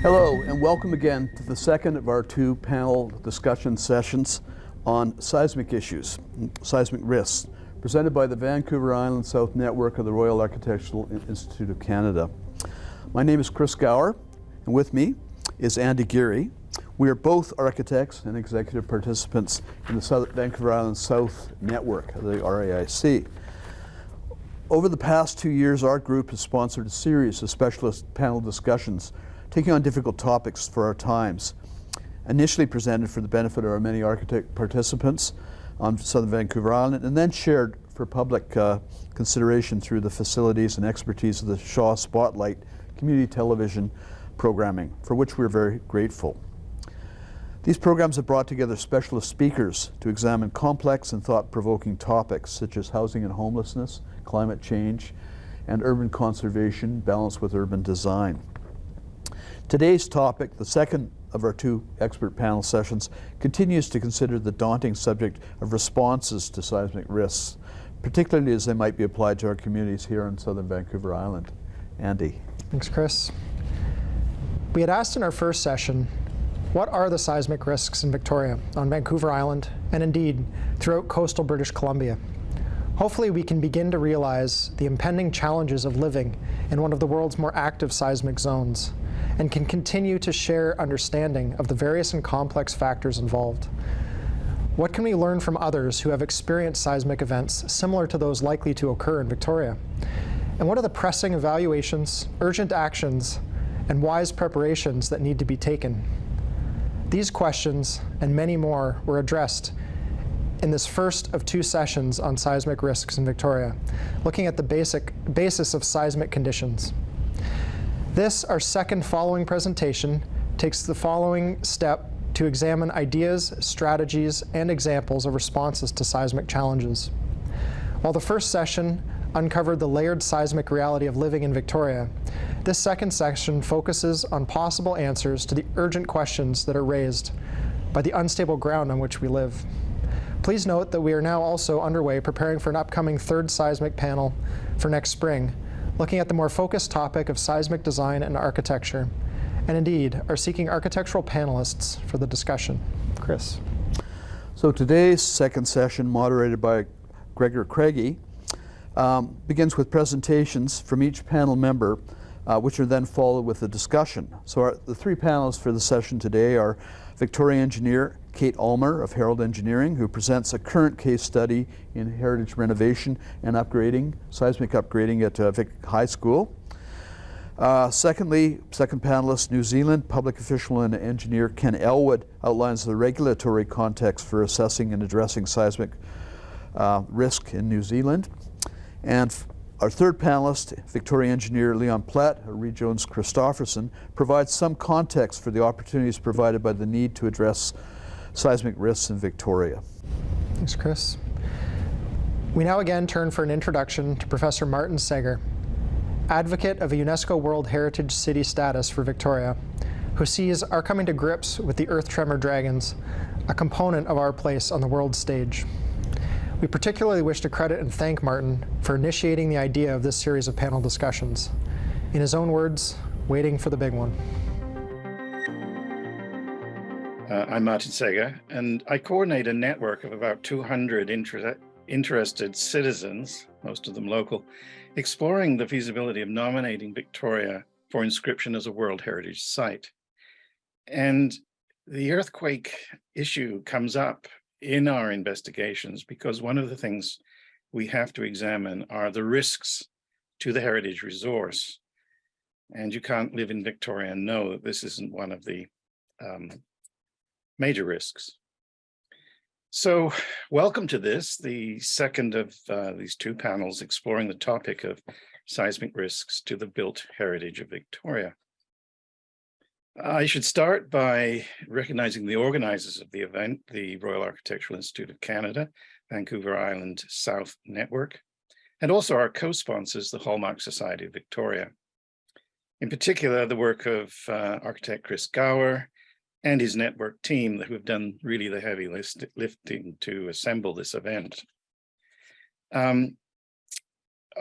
Hello, and welcome again to the second of our two panel discussion sessions on seismic issues, seismic risks, presented by the Vancouver Island South Network of the Royal Architectural Institute of Canada. My name is Chris Gower, and with me is Andy Geary. We are both architects and executive participants in the Vancouver Island South Network of the RAIC. Over the past 2 years, our group has sponsored a series of specialist panel discussions taking on difficult topics for our times, initially presented for the benefit of our many architect participants on Southern Vancouver Island, and then shared for public consideration through the facilities and expertise of the Shaw Spotlight community television programming, for which we're very grateful. These programs have brought together specialist speakers to examine complex and thought-provoking topics such as housing and homelessness, climate change, and urban conservation balanced with urban design. Today's topic, the second of our two expert panel sessions, continues to consider the daunting subject of responses to seismic risks, particularly as they might be applied to our communities here on Southern Vancouver Island. Andy. Thanks, Chris. We had asked in our first session, what are the seismic risks in Victoria, on Vancouver Island, and indeed throughout coastal British Columbia? Hopefully we can begin to realize the impending challenges of living in one of the world's more active seismic zones, and can continue to share understanding of the various and complex factors involved. What can we learn from others who have experienced seismic events similar to those likely to occur in Victoria? And what are the pressing evaluations, urgent actions, and wise preparations that need to be taken? These questions, and many more, were addressed in this first of two sessions on seismic risks in Victoria, looking at the basis of seismic conditions. This, our second following presentation, takes the following step to examine ideas, strategies, and examples of responses to seismic challenges. While the first session uncovered the layered seismic reality of living in Victoria, this second section focuses on possible answers to the urgent questions that are raised by the unstable ground on which we live. Please note that we are now also underway preparing for an upcoming third seismic panel for next spring, looking at the more focused topic of seismic design and architecture, and indeed are seeking architectural panelists for the discussion. Chris. So today's second session, moderated by Gregor Craigie, begins with presentations from each panel member, which are then followed with a discussion. So the three panelists for the session today are Victoria engineer Kate Ulmer of Herold Engineering, who presents a current case study in heritage renovation and upgrading, seismic upgrading at Vic High School. Secondly, second panelist, New Zealand public official and engineer Ken Elwood outlines the regulatory context for assessing and addressing seismic risk in New Zealand. And our third panelist, Victoria engineer Leon Plett, Reid Jones Christopherson, provides some context for the opportunities provided by the need to address seismic risks in Victoria. Thanks, Chris. We now again turn for an introduction to Professor Martin Segger, advocate of a UNESCO World Heritage City status for Victoria, who sees our coming to grips with the earth tremor dragons, a component of our place on the world stage. We particularly wish to credit and thank Martin for initiating the idea of this series of panel discussions. In his own words, waiting for the big one. I'm Martin Segger, and I coordinate a network of about 200 interested citizens, most of them local, exploring the feasibility of nominating Victoria for inscription as a World Heritage Site. And the earthquake issue comes up in our investigations because one of the things we have to examine are the risks to the heritage resource. And you can't live in Victoria and know that this isn't one of the major risks. So welcome to this, the second of these two panels exploring the topic of seismic risks to the built heritage of Victoria. I should start by recognizing the organizers of the event, the Royal Architectural Institute of Canada, Vancouver Island South Network, and also our co-sponsors, the Hallmark Society of Victoria. In particular, the work of architect Chris Gower and his network team who have done really the heavy lifting to assemble this event.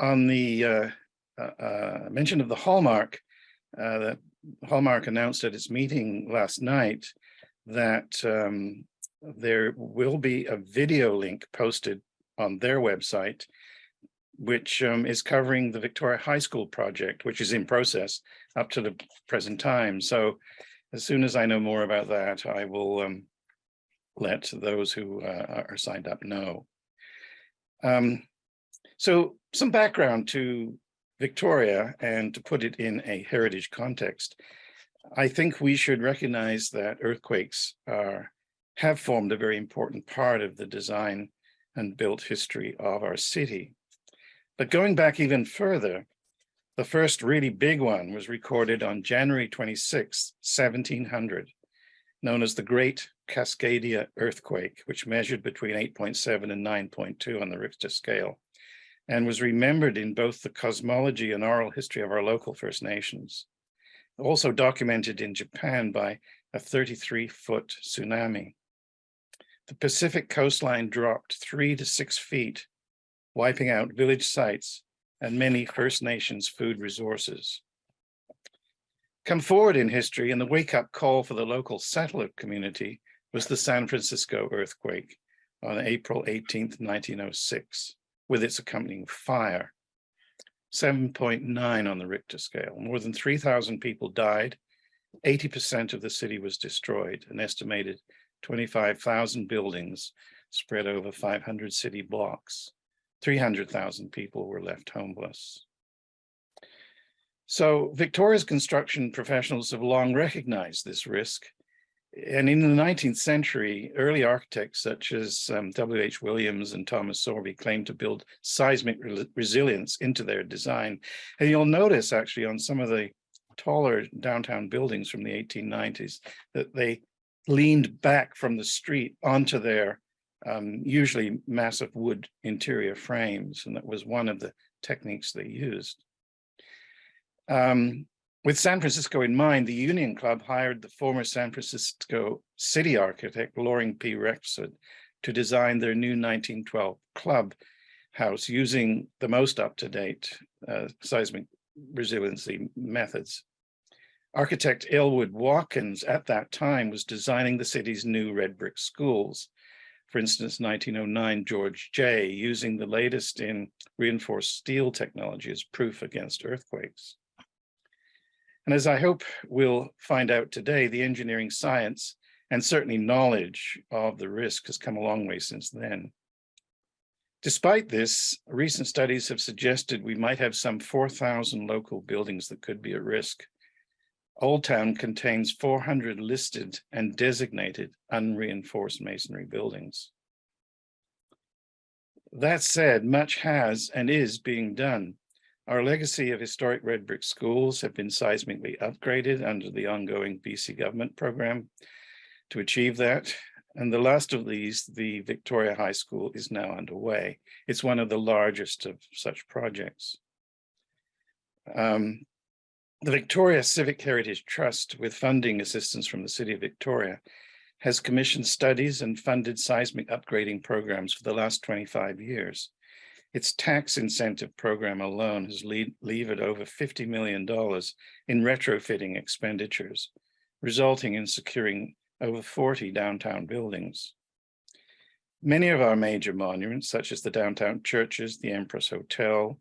On the mention of the Hallmark, that Hallmark announced at its meeting last night that there will be a video link posted on their website, which is covering the Victoria High School project, which is in process up to the present time. So as soon as I know more about that, I will let those who are signed up know. So some background to Victoria, and to put it in a heritage context, I think we should recognize that earthquakes have formed a very important part of the design and built history of our city. But going back even further, the first really big one was recorded on January 26, 1700, known as the Great Cascadia Earthquake, which measured between 8.7 and 9.2 on the Richter scale, and was remembered in both the cosmology and oral history of our local First Nations. Also documented in Japan by a 33-foot tsunami. The Pacific coastline dropped 3 to 6 feet, wiping out village sites and many First Nations food resources. Come forward in history, and the wake-up call for the local settler community was the San Francisco earthquake on April 18th, 1906, with its accompanying fire. 7.9 on the Richter scale. More than 3,000 people died. 80% of the city was destroyed. An estimated 25,000 buildings spread over 500 city blocks. 300,000 people were left homeless. So Victoria's construction professionals have long recognized this risk. And in the 19th century, early architects such as W.H. Williams and Thomas Sorby claimed to build seismic resilience into their design. And you'll notice actually on some of the taller downtown buildings from the 1890s that they leaned back from the street onto their usually massive wood interior frames. And that was one of the techniques they used. With San Francisco in mind, the Union Club hired the former San Francisco city architect, Loring P. Rexford, to design their new 1912 club house using the most up-to-date seismic resiliency methods. Architect Elwood Watkins at that time was designing the city's new red brick schools. For instance, 1909 George J, using the latest in reinforced steel technology as proof against earthquakes. And as I hope we'll find out today, the engineering science and certainly knowledge of the risk has come a long way since then. Despite this, recent studies have suggested we might have some 4,000 local buildings that could be at risk. Old Town contains 400 listed and designated unreinforced masonry buildings. That said, much has and is being done. Our legacy of historic red brick schools have been seismically upgraded under the ongoing BC government program to achieve that. And the last of these, the Victoria High School, is now underway. It's one of the largest of such projects. The Victoria Civic Heritage Trust, with funding assistance from the City of Victoria, has commissioned studies and funded seismic upgrading programs for the last 25 years. Its tax incentive program alone has levered over $50 million in retrofitting expenditures, resulting in securing over 40 downtown buildings. Many of our major monuments, such as the downtown churches, the Empress Hotel,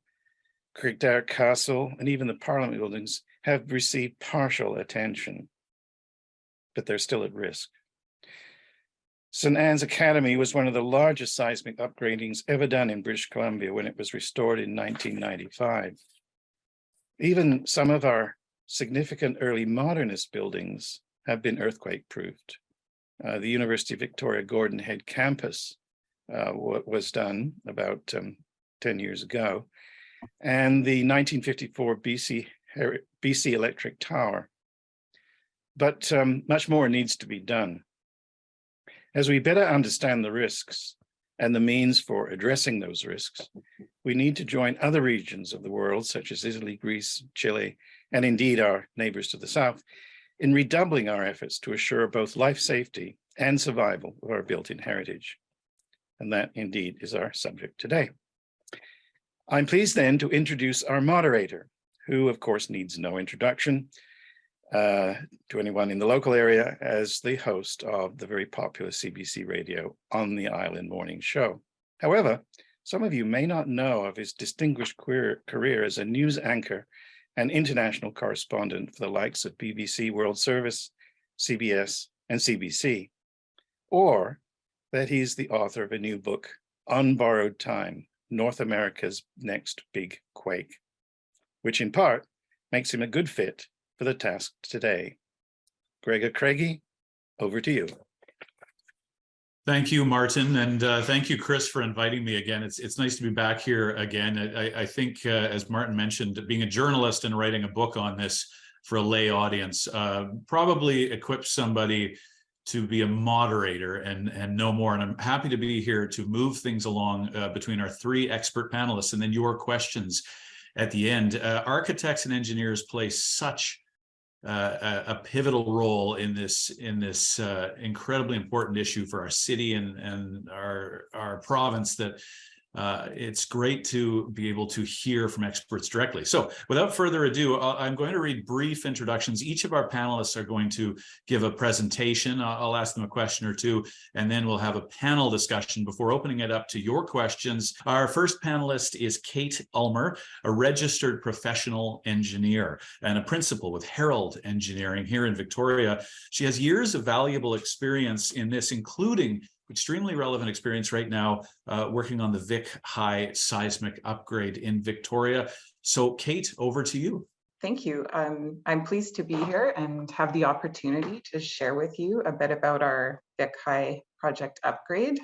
Craigie Castle, and even the Parliament buildings, have received partial attention, but they're still at risk. St. Anne's Academy was one of the largest seismic upgradings ever done in British Columbia when it was restored in 1995. Even some of our significant early modernist buildings have been earthquake-proofed. The University of Victoria Gordon Head campus was done about 10 years ago, and the 1954 BC Electric Tower. But much more needs to be done. As we better understand the risks and the means for addressing those risks, we need to join other regions of the world, such as Italy, Greece, Chile, and indeed our neighbors to the south, in redoubling our efforts to assure both life safety and survival of our built-in heritage. And that indeed is our subject today. I'm pleased then to introduce our moderator, who of course needs no introduction to anyone in the local area as the host of the very popular CBC Radio On the Island morning show. However, some of you may not know of his distinguished career as a news anchor and international correspondent for the likes of BBC World Service, CBS, and CBC, or that he's the author of a new book, On Borrowed Time, North America's Next Big Quake, which in part makes him a good fit for the task today. Gregor, Craigie, over to you. Thank you, Martin, and thank you, Chris, for inviting me again. It's nice to be back here again. I think, as Martin mentioned, being a journalist and writing a book on this for a lay audience probably equips somebody to be a moderator and no more. And I'm happy to be here to move things along between our three expert panelists and then your questions at the end. Architects and engineers play such a pivotal role in this incredibly important issue for our city and our province that it's great to be able to hear from experts directly. So without further ado, I'm going to read brief introductions. Each of our panelists are going to give a presentation. I'll ask them a question or two, and then we'll have a panel discussion before opening it up to your questions. Our first panelist is Kate Ulmer, a registered professional engineer and a principal with Herold Engineering here in Victoria. She has years of valuable experience in this, including extremely relevant experience right now working on the Vic High seismic upgrade in Victoria. So Kate, over to you. Thank you. I'm pleased to be here and have the opportunity to share with you a bit about our Vic High project upgrade.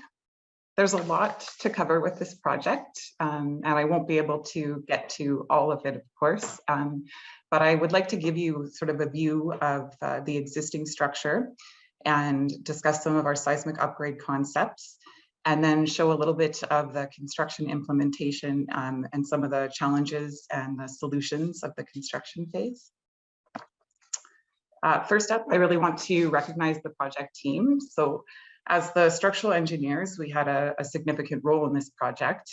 There's a lot to cover with this project, and I won't be able to get to all of it, of course, but I would like to give you sort of a view of the existing structure and discuss some of our seismic upgrade concepts, and then show a little bit of the construction implementation and some of the challenges and the solutions of the construction phase. First up, I really want to recognize the project team. So as the structural engineers, we had a significant role in this project,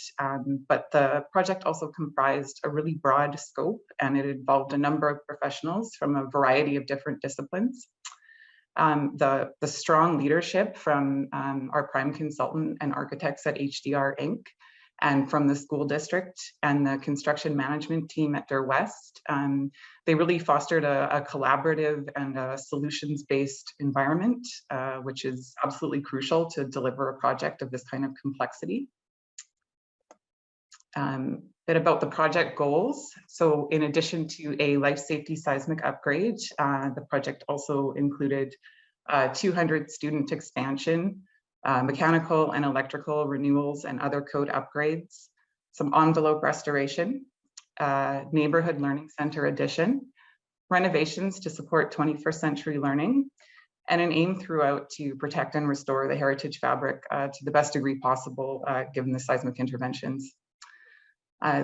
but the project also comprised a really broad scope, and it involved a number of professionals from a variety of different disciplines. The strong leadership from our prime consultant and architects at HDR Inc. and from the school district and the construction management team at Der West. They really fostered a collaborative and a solutions-based environment, which is absolutely crucial to deliver a project of this kind of complexity. Bit about the project goals. So in addition to a life safety seismic upgrade, the project also included 200 student expansion, mechanical and electrical renewals and other code upgrades, some envelope restoration, neighborhood learning center addition, renovations to support 21st century learning, and an aim throughout to protect and restore the heritage fabric to the best degree possible given the seismic interventions.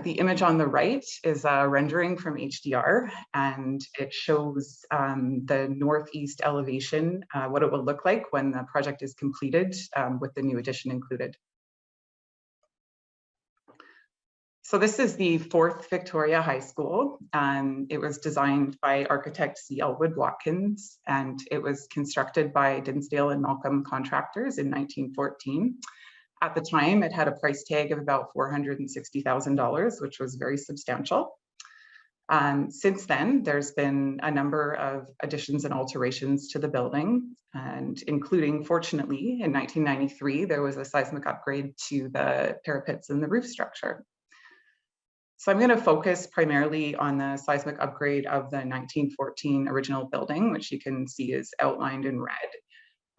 The image on the right is a rendering from HDR, and it shows the northeast elevation, what it will look like when the project is completed with the new addition included. So this is the 4th Victoria High School. It was designed by architect C. Elwood Watkins, and it was constructed by Dinsdale and Malcolm Contractors in 1914. At the time, it had a price tag of about $460,000, which was very substantial. Since then, there's been a number of additions and alterations to the building, and including, fortunately, in 1993, there was a seismic upgrade to the parapets and the roof structure. So I'm going to focus primarily on the seismic upgrade of the 1914 original building, which you can see is outlined in red.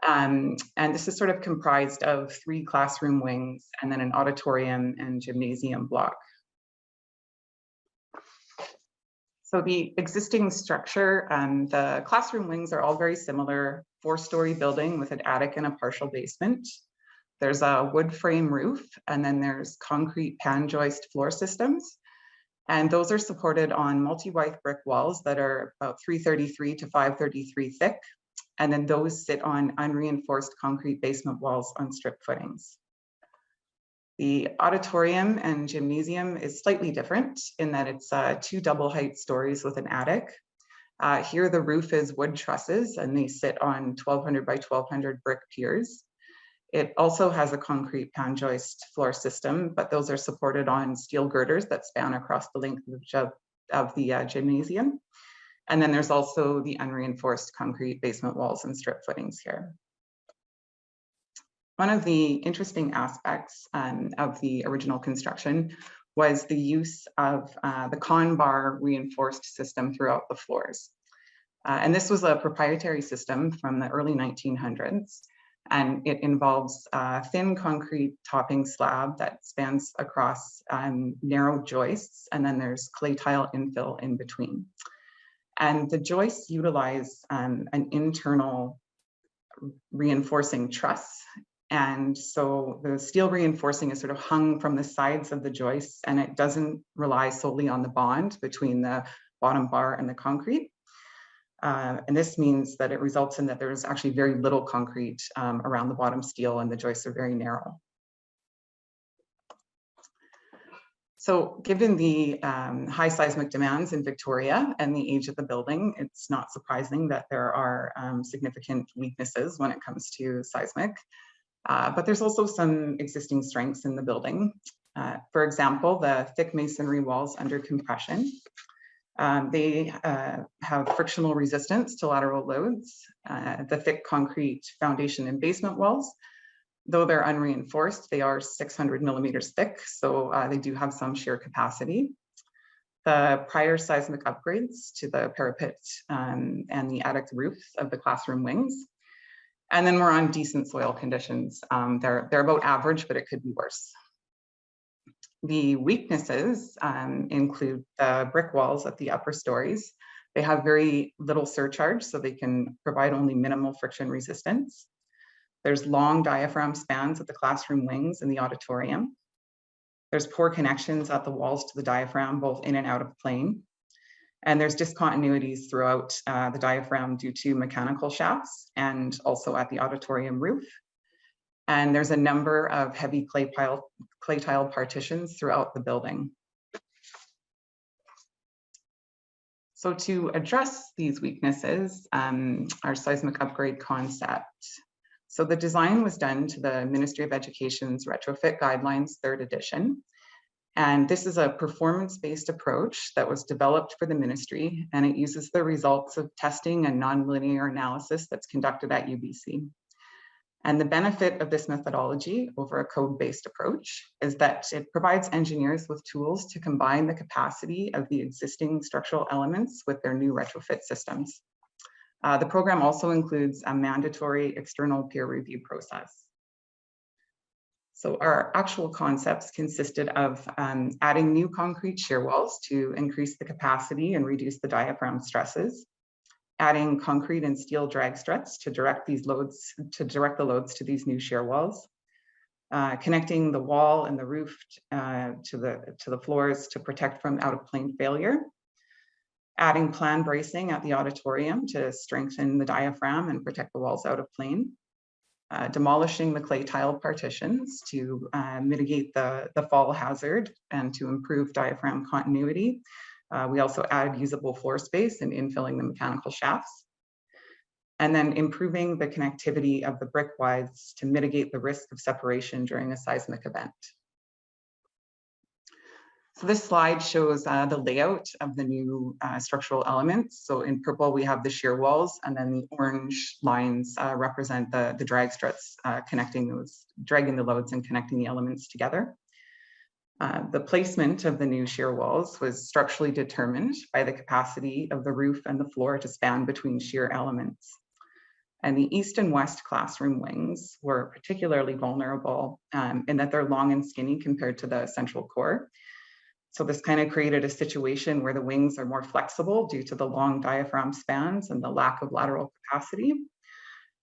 And this is sort of comprised of 3 classroom wings and then an auditorium and gymnasium block. So the existing structure, the classroom wings are all very similar, 4-story building with an attic and a partial basement. There's a wood frame roof, and then there's concrete pan joist floor systems. And those are supported on multi-wide brick walls that are about 333 to 533 thick. And then those sit on unreinforced concrete basement walls on strip footings. The auditorium and gymnasium is slightly different in that it's 2 double height stories with an attic. Here the roof is wood trusses and they sit on 1200 by 1200 brick piers. It also has a concrete pan joist floor system, but those are supported on steel girders that span across the length of the gymnasium. And then there's also the unreinforced concrete basement walls and strip footings here. One of the interesting aspects of the original construction was the use of the con bar reinforced system throughout the floors. And this was a proprietary system from the early 1900s. And it involves a thin concrete topping slab that spans across narrow joists, and then there's clay tile infill in between. And the joists utilize an internal reinforcing truss. And so the steel reinforcing is sort of hung from the sides of the joists, and it doesn't rely solely on the bond between the bottom bar and the concrete. And this means that it results in that there's actually very little concrete around the bottom steel, and the joists are very narrow. So given the high seismic demands in Victoria and the age of the building, it's not surprising that there are significant weaknesses when it comes to seismic. But there's also some existing strengths in the building. For example, the thick masonry walls under compression. They have frictional resistance to lateral loads. The thick concrete foundation and basement walls, though they're unreinforced, they are 600 millimeters thick, so they do have some shear capacity. The prior seismic upgrades to the parapet and the attic roofs of the classroom wings. And then we're on decent soil conditions. They're about average, but it could be worse. The weaknesses include the brick walls at the upper stories. They have very little surcharge, so they can provide only minimal friction resistance. There's long diaphragm spans at the classroom wings and the auditorium. There's poor connections at the walls to the diaphragm, both in and out of plane. And there's discontinuities throughout the diaphragm due to mechanical shafts and also at the auditorium roof. And there's a number of heavy clay tile partitions throughout the building. So to address these weaknesses, our seismic upgrade concept. So the design was done to the Ministry of Education's Retrofit Guidelines, 3rd edition. And this is a performance-based approach that was developed for the ministry, and it uses the results of testing and nonlinear analysis that's conducted at UBC. And the benefit of this methodology over a code-based approach is that it provides engineers with tools to combine the capacity of the existing structural elements with their new retrofit systems. The program also includes a mandatory external peer review process. So our actual concepts consisted of adding new concrete shear walls to increase the capacity and reduce the diaphragm stresses, adding concrete and steel drag struts to direct the loads to these new shear walls, connecting the wall and the roof to the floors to protect from out of plane failure, adding plan bracing at the auditorium to strengthen the diaphragm and protect the walls out of plane, demolishing the clay tile partitions to mitigate the fall hazard and to improve diaphragm continuity. We also added usable floor space and infilling the mechanical shafts. And then improving the connectivity of the brick wides to mitigate the risk of separation during a seismic event. So this slide shows the layout of the new structural elements. So in purple, we have the shear walls, and then the orange lines represent the drag struts dragging the loads and connecting the elements together. The placement of the new shear walls was structurally determined by the capacity of the roof and the floor to span between shear elements. And the east and west classroom wings were particularly vulnerable in that they're long and skinny compared to the central core. So this kind of created a situation where the wings are more flexible due to the long diaphragm spans and the lack of lateral capacity.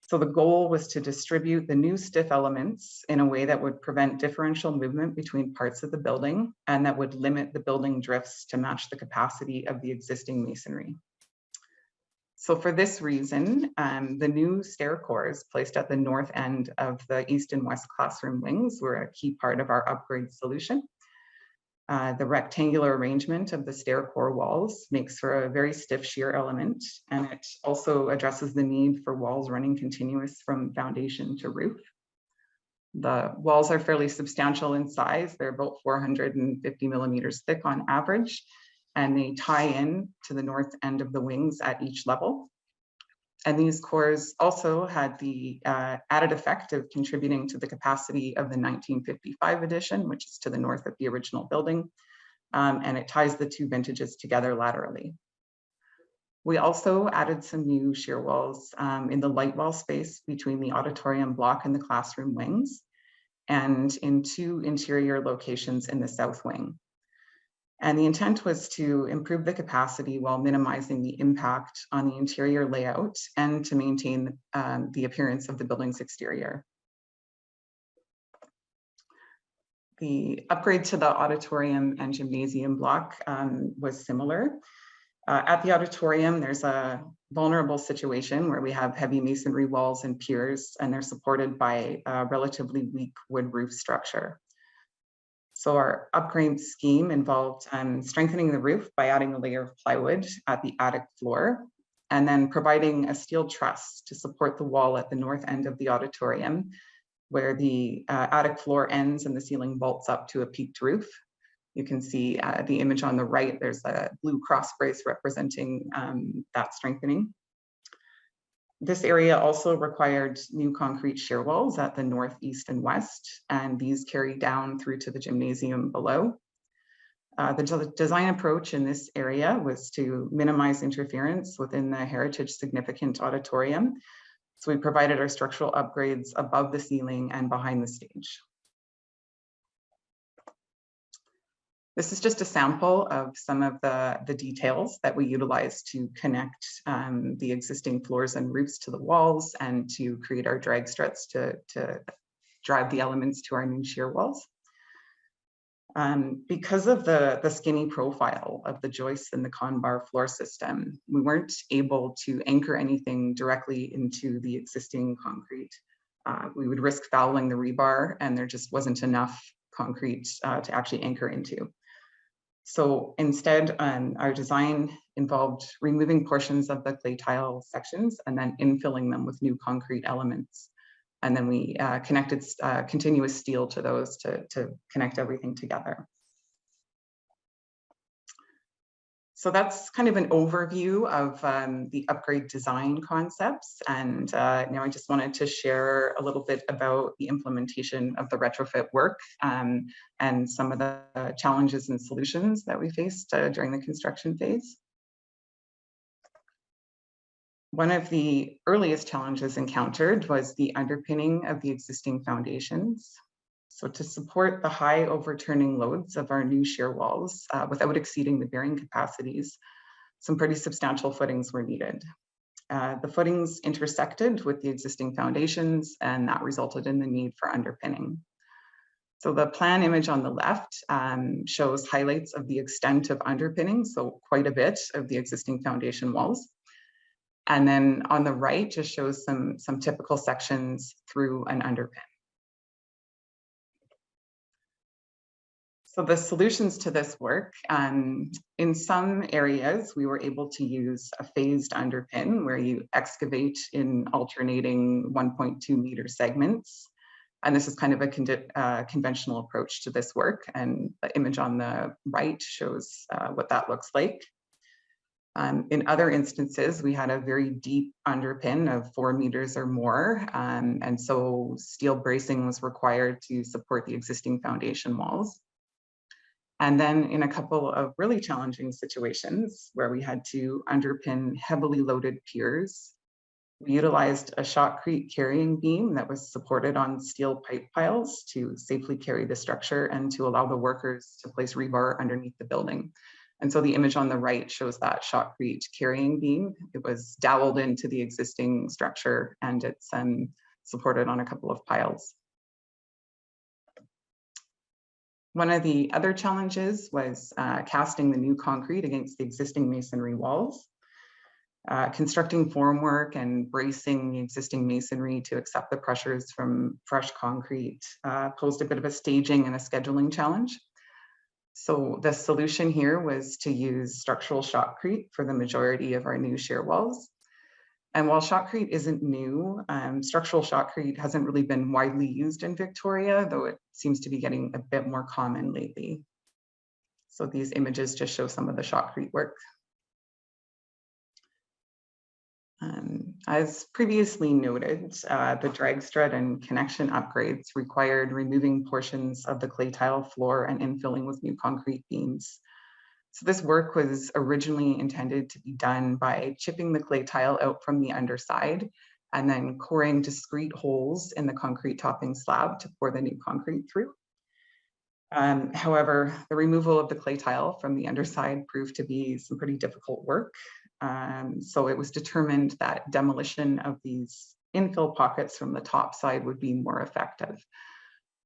So the goal was to distribute the new stiff elements in a way that would prevent differential movement between parts of the building and that would limit the building drifts to match the capacity of the existing masonry. So for this reason, the new stair cores placed at the north end of the east and west classroom wings were a key part of our upgrade solution. The rectangular arrangement of the stair core walls makes for a very stiff shear element, and it also addresses the need for walls running continuous from foundation to roof. The walls are fairly substantial in size. They're about 450 millimeters thick on average, and they tie in to the north end of the wings at each level. And these cores also had the added effect of contributing to the capacity of the 1955 edition, which is to the north of the original building, and it ties the two vintages together laterally. We also added some new shear walls in the light wall space between the auditorium block and the classroom wings, and in two interior locations in the south wing. And the intent was to improve the capacity while minimizing the impact on the interior layout and to maintain the appearance of the building's exterior. The upgrade to the auditorium and gymnasium block was similar. At the auditorium, there's a vulnerable situation where we have heavy masonry walls and piers, and they're supported by a relatively weak wood roof structure. So our upgrade scheme involved strengthening the roof by adding a layer of plywood at the attic floor, and then providing a steel truss to support the wall at the north end of the auditorium, where the attic floor ends and the ceiling vaults up to a peaked roof. You can see the image on the right, there's a blue cross brace representing that strengthening. This area also required new concrete shear walls at the north, east, and west, and these carry down through to the gymnasium below. The design approach in this area was to minimize interference within the heritage significant auditorium. So we provided our structural upgrades above the ceiling and behind the stage. This is just a sample of some of the details that we utilize to connect the existing floors and roofs to the walls and to create our drag struts to drive the elements to our new shear walls. Because of the skinny profile of the joists in the conbar floor system, we weren't able to anchor anything directly into the existing concrete. We would risk fouling the rebar, and there just wasn't enough concrete to actually anchor into. So instead, our design involved removing portions of the clay tile sections and then infilling them with new concrete elements. And then we connected continuous steel to those to connect everything together. So that's kind of an overview of the upgrade design concepts. And now I just wanted to share a little bit about the implementation of the retrofit work and some of the challenges and solutions that we faced during the construction phase. One of the earliest challenges encountered was the underpinning of the existing foundations. So to support the high overturning loads of our new shear walls without exceeding the bearing capacities, some pretty substantial footings were needed. The footings intersected with the existing foundations, and that resulted in the need for underpinning. So the plan image on the left shows highlights of the extent of underpinning, so quite a bit of the existing foundation walls. And then on the right just shows some typical sections through an underpin. So the solutions to this work, in some areas, we were able to use a phased underpin where you excavate in alternating 1.2 meter segments. And this is kind of a conventional approach to this work. And the image on the right shows what that looks like. In other instances, we had a very deep underpin of 4 meters or more. And so steel bracing was required to support the existing foundation walls. And then in a couple of really challenging situations where we had to underpin heavily loaded piers, we utilized a shotcrete carrying beam that was supported on steel pipe piles to safely carry the structure and to allow the workers to place rebar underneath the building. And so the image on the right shows that shotcrete carrying beam. It was doweled into the existing structure, and it's supported on a couple of piles. One of the other challenges was casting the new concrete against the existing masonry walls. Constructing formwork and bracing the existing masonry to accept the pressures from fresh concrete posed a bit of a staging and a scheduling challenge. So the solution here was to use structural shotcrete for the majority of our new shear walls. And while shotcrete isn't new, structural shotcrete hasn't really been widely used in Victoria, though it seems to be getting a bit more common lately. So these images just show some of the shotcrete work. As previously noted, the drag strut and connection upgrades required removing portions of the clay tile floor and infilling with new concrete beams. So this work was originally intended to be done by chipping the clay tile out from the underside and then coring discrete holes in the concrete topping slab to pour the new concrete through. However, the removal of the clay tile from the underside proved to be some pretty difficult work. So it was determined that demolition of these infill pockets from the top side would be more effective.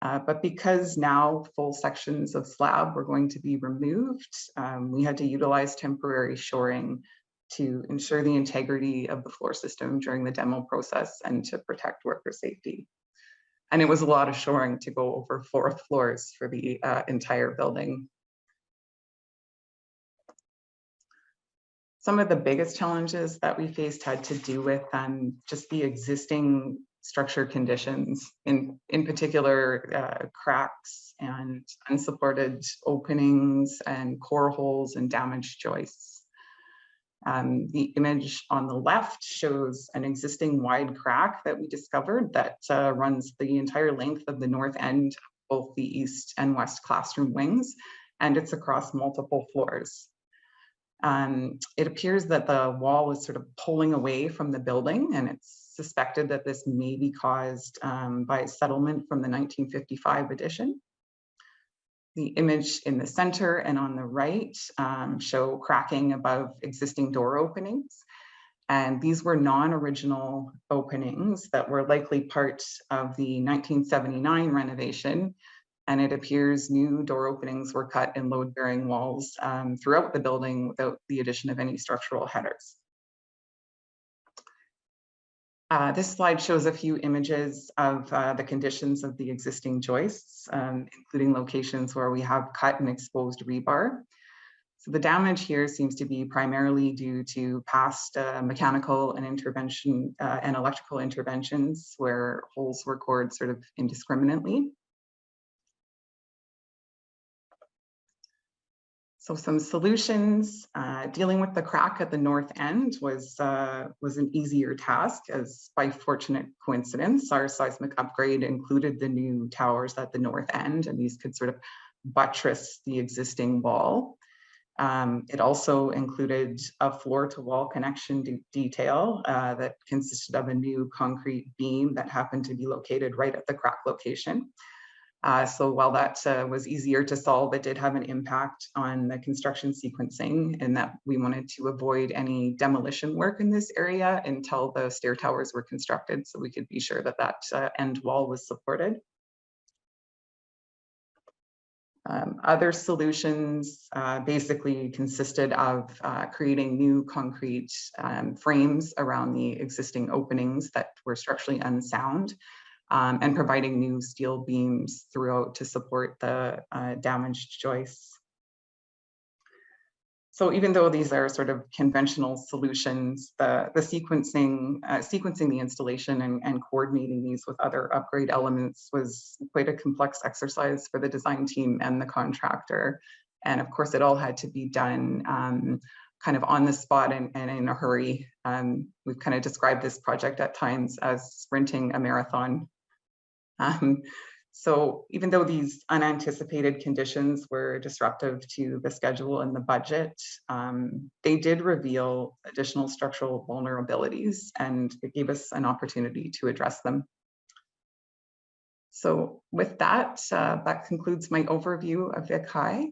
But because now full sections of slab were going to be removed, we had to utilize temporary shoring to ensure the integrity of the floor system during the demo process and to protect worker safety. And it was a lot of shoring to go over 4 floors for the entire building. Some of the biggest challenges that we faced had to do with just the existing structure conditions, in particular cracks and unsupported openings and core holes and damaged joists. The image on the left shows an existing wide crack that we discovered that runs the entire length of the north end, both the east and west classroom wings, and it's across multiple floors. It appears that the wall is sort of pulling away from the building, and it's suspected that this may be caused by settlement from the 1955 edition. The image in the center and on the right show cracking above existing door openings. And these were non-original openings that were likely part of the 1979 renovation. And it appears new door openings were cut in load-bearing walls throughout the building without the addition of any structural headers. This slide shows a few images of the conditions of the existing joists, including locations where we have cut and exposed rebar. So the damage here seems to be primarily due to past mechanical and intervention and electrical interventions where holes were cored sort of indiscriminately. So some solutions, dealing with the crack at the north end was an easier task, as by fortunate coincidence, our seismic upgrade included the new towers at the north end, and these could sort of buttress the existing wall. It also included a floor-to-wall connection detail that consisted of a new concrete beam that happened to be located right at the crack location. So while that was easier to solve, it did have an impact on the construction sequencing in that we wanted to avoid any demolition work in this area until the stair towers were constructed, so we could be sure that that end wall was supported. Other solutions basically consisted of creating new concrete frames around the existing openings that were structurally unsound, and providing new steel beams throughout to support the damaged joists. So even though these are sort of conventional solutions, the sequencing the installation and coordinating these with other upgrade elements was quite a complex exercise for the design team and the contractor. And of course, it all had to be done kind of on the spot and in a hurry. We've kind of described this project at times as sprinting a marathon. So even though these unanticipated conditions were disruptive to the schedule and the budget, they did reveal additional structural vulnerabilities, and it gave us an opportunity to address them. So with that, that concludes my overview of Vic High.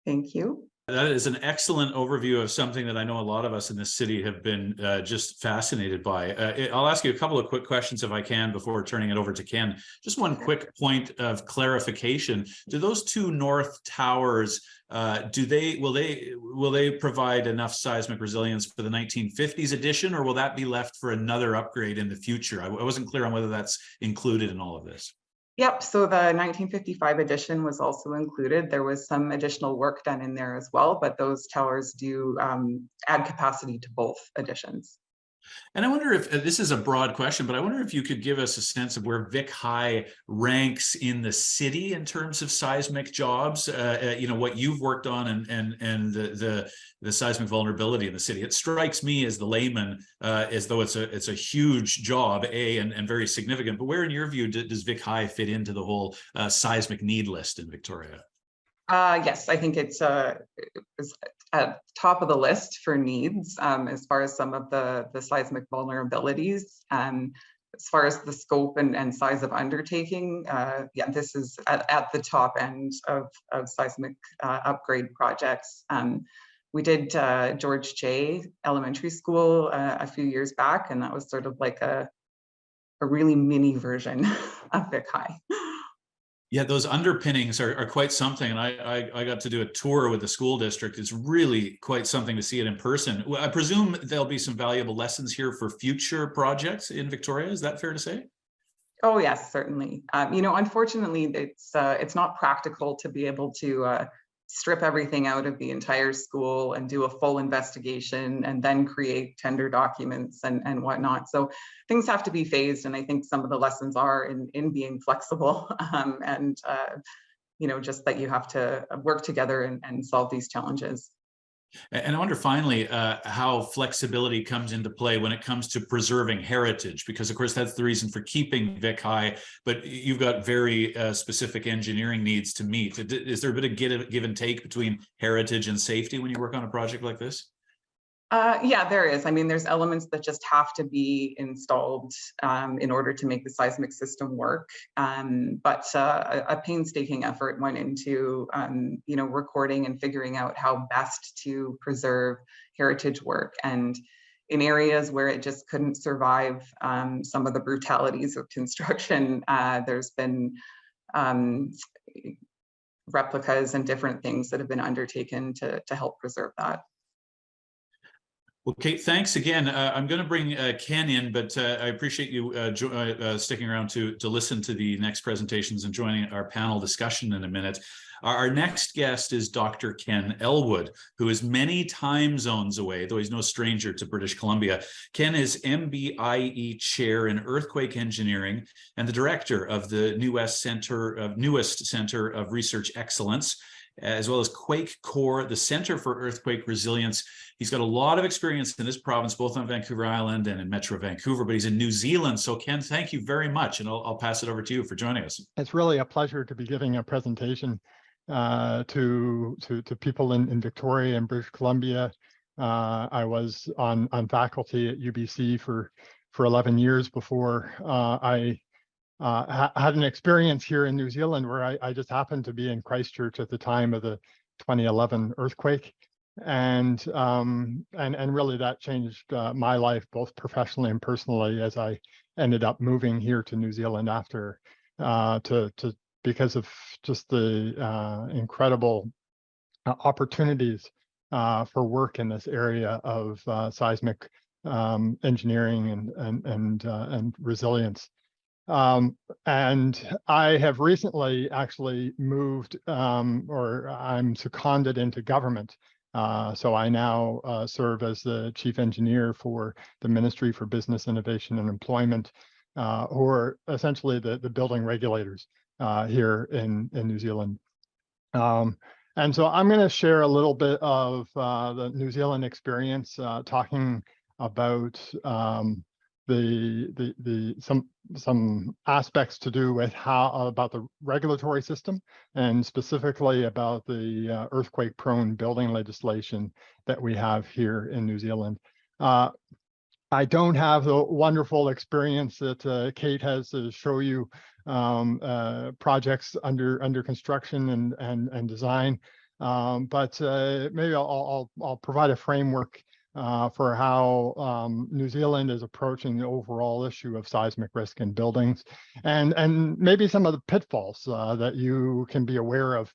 Thank you. That is an excellent overview of something that I know a lot of us in this city have been just fascinated by. I'll ask you a couple of quick questions if I can before turning it over to Ken. Just one quick point of clarification. Do those two north towers, will they provide enough seismic resilience for the 1950s edition, or will that be left for another upgrade in the future? I wasn't clear on whether that's included in all of this. Yep, so the 1955 edition was also included. There was some additional work done in there as well, but those towers do add capacity to both editions. And I wonder if this is a broad question, but I wonder if you could give us a sense of where Vic High ranks in the city in terms of seismic jobs. You know, what you've worked on and the seismic vulnerability in the city. It strikes me as the layman as though it's a huge job, and very significant. But where, in your view, does Vic High fit into the whole seismic need list in Victoria? Yes, I think it's at top of the list for needs as far as some of the seismic vulnerabilities. As far as the scope and size of undertaking, yeah, this is at the top end of seismic upgrade projects. We did George J. Elementary School a few years back, and that was sort of like a really mini version of Vic High. Yeah, those underpinnings are quite something. And I got to do a tour with the school district. It's really quite something to see it in person. I presume there'll be some valuable lessons here for future projects in Victoria. Is that fair to say? Oh, yes, certainly. You know, unfortunately, it's not practical to be able to strip everything out of the entire school and do a full investigation and then create tender documents and whatnot. So things have to be phased. And I think some of the lessons are in being flexible and, you know, just that you have to work together and solve these challenges. And I wonder finally how flexibility comes into play when it comes to preserving heritage, because of course that's the reason for keeping Vic High, but you've got very specific engineering needs to meet. Is there a bit of give and take between heritage and safety when you work on a project like this? Yeah, there is. I mean, there's elements that just have to be installed in order to make the seismic system work. But a painstaking effort went into, you know, recording and figuring out how best to preserve heritage work. And in areas where it just couldn't survive some of the brutalities of construction, there's been replicas and different things that have been undertaken to help preserve that. Well, Kate, thanks again. I'm going to bring Ken in, but I appreciate you sticking around to listen to the next presentations and joining our panel discussion in a minute. Our next guest is Dr. Ken Elwood, who is many time zones away, though he's no stranger to British Columbia. Ken is MBIE Chair in Earthquake Engineering and the Director of the newest Center of Research Excellence, as well as QuakeCoRE, the Center for Earthquake Resilience. He's got a lot of experience in this province, both on Vancouver Island and in Metro Vancouver, but he's in New Zealand. So Ken, thank you very much. And I'll pass it over to you for joining us. It's really a pleasure to be giving a presentation to people in Victoria and British Columbia. I was on faculty at UBC for 11 years before I had an experience here in New Zealand where I just happened to be in Christchurch at the time of the 2011 earthquake, and really that changed my life both professionally and personally as I ended up moving here to New Zealand after because of just the incredible opportunities for work in this area of seismic engineering and resilience. And I have recently actually moved, or I'm seconded into government. So I now serve as the chief engineer for the Ministry for Business Innovation and Employment, who are essentially the building regulators here in New Zealand. And so I'm going to share a little bit of the New Zealand experience, talking about some aspects to do with about the regulatory system, and specifically about the earthquake-prone building legislation that we have here in New Zealand. I don't have the wonderful experience that Kate has to show you projects under construction and design. But maybe I'll provide a framework for how New Zealand is approaching the overall issue of seismic risk in buildings, and maybe some of the pitfalls that you can be aware of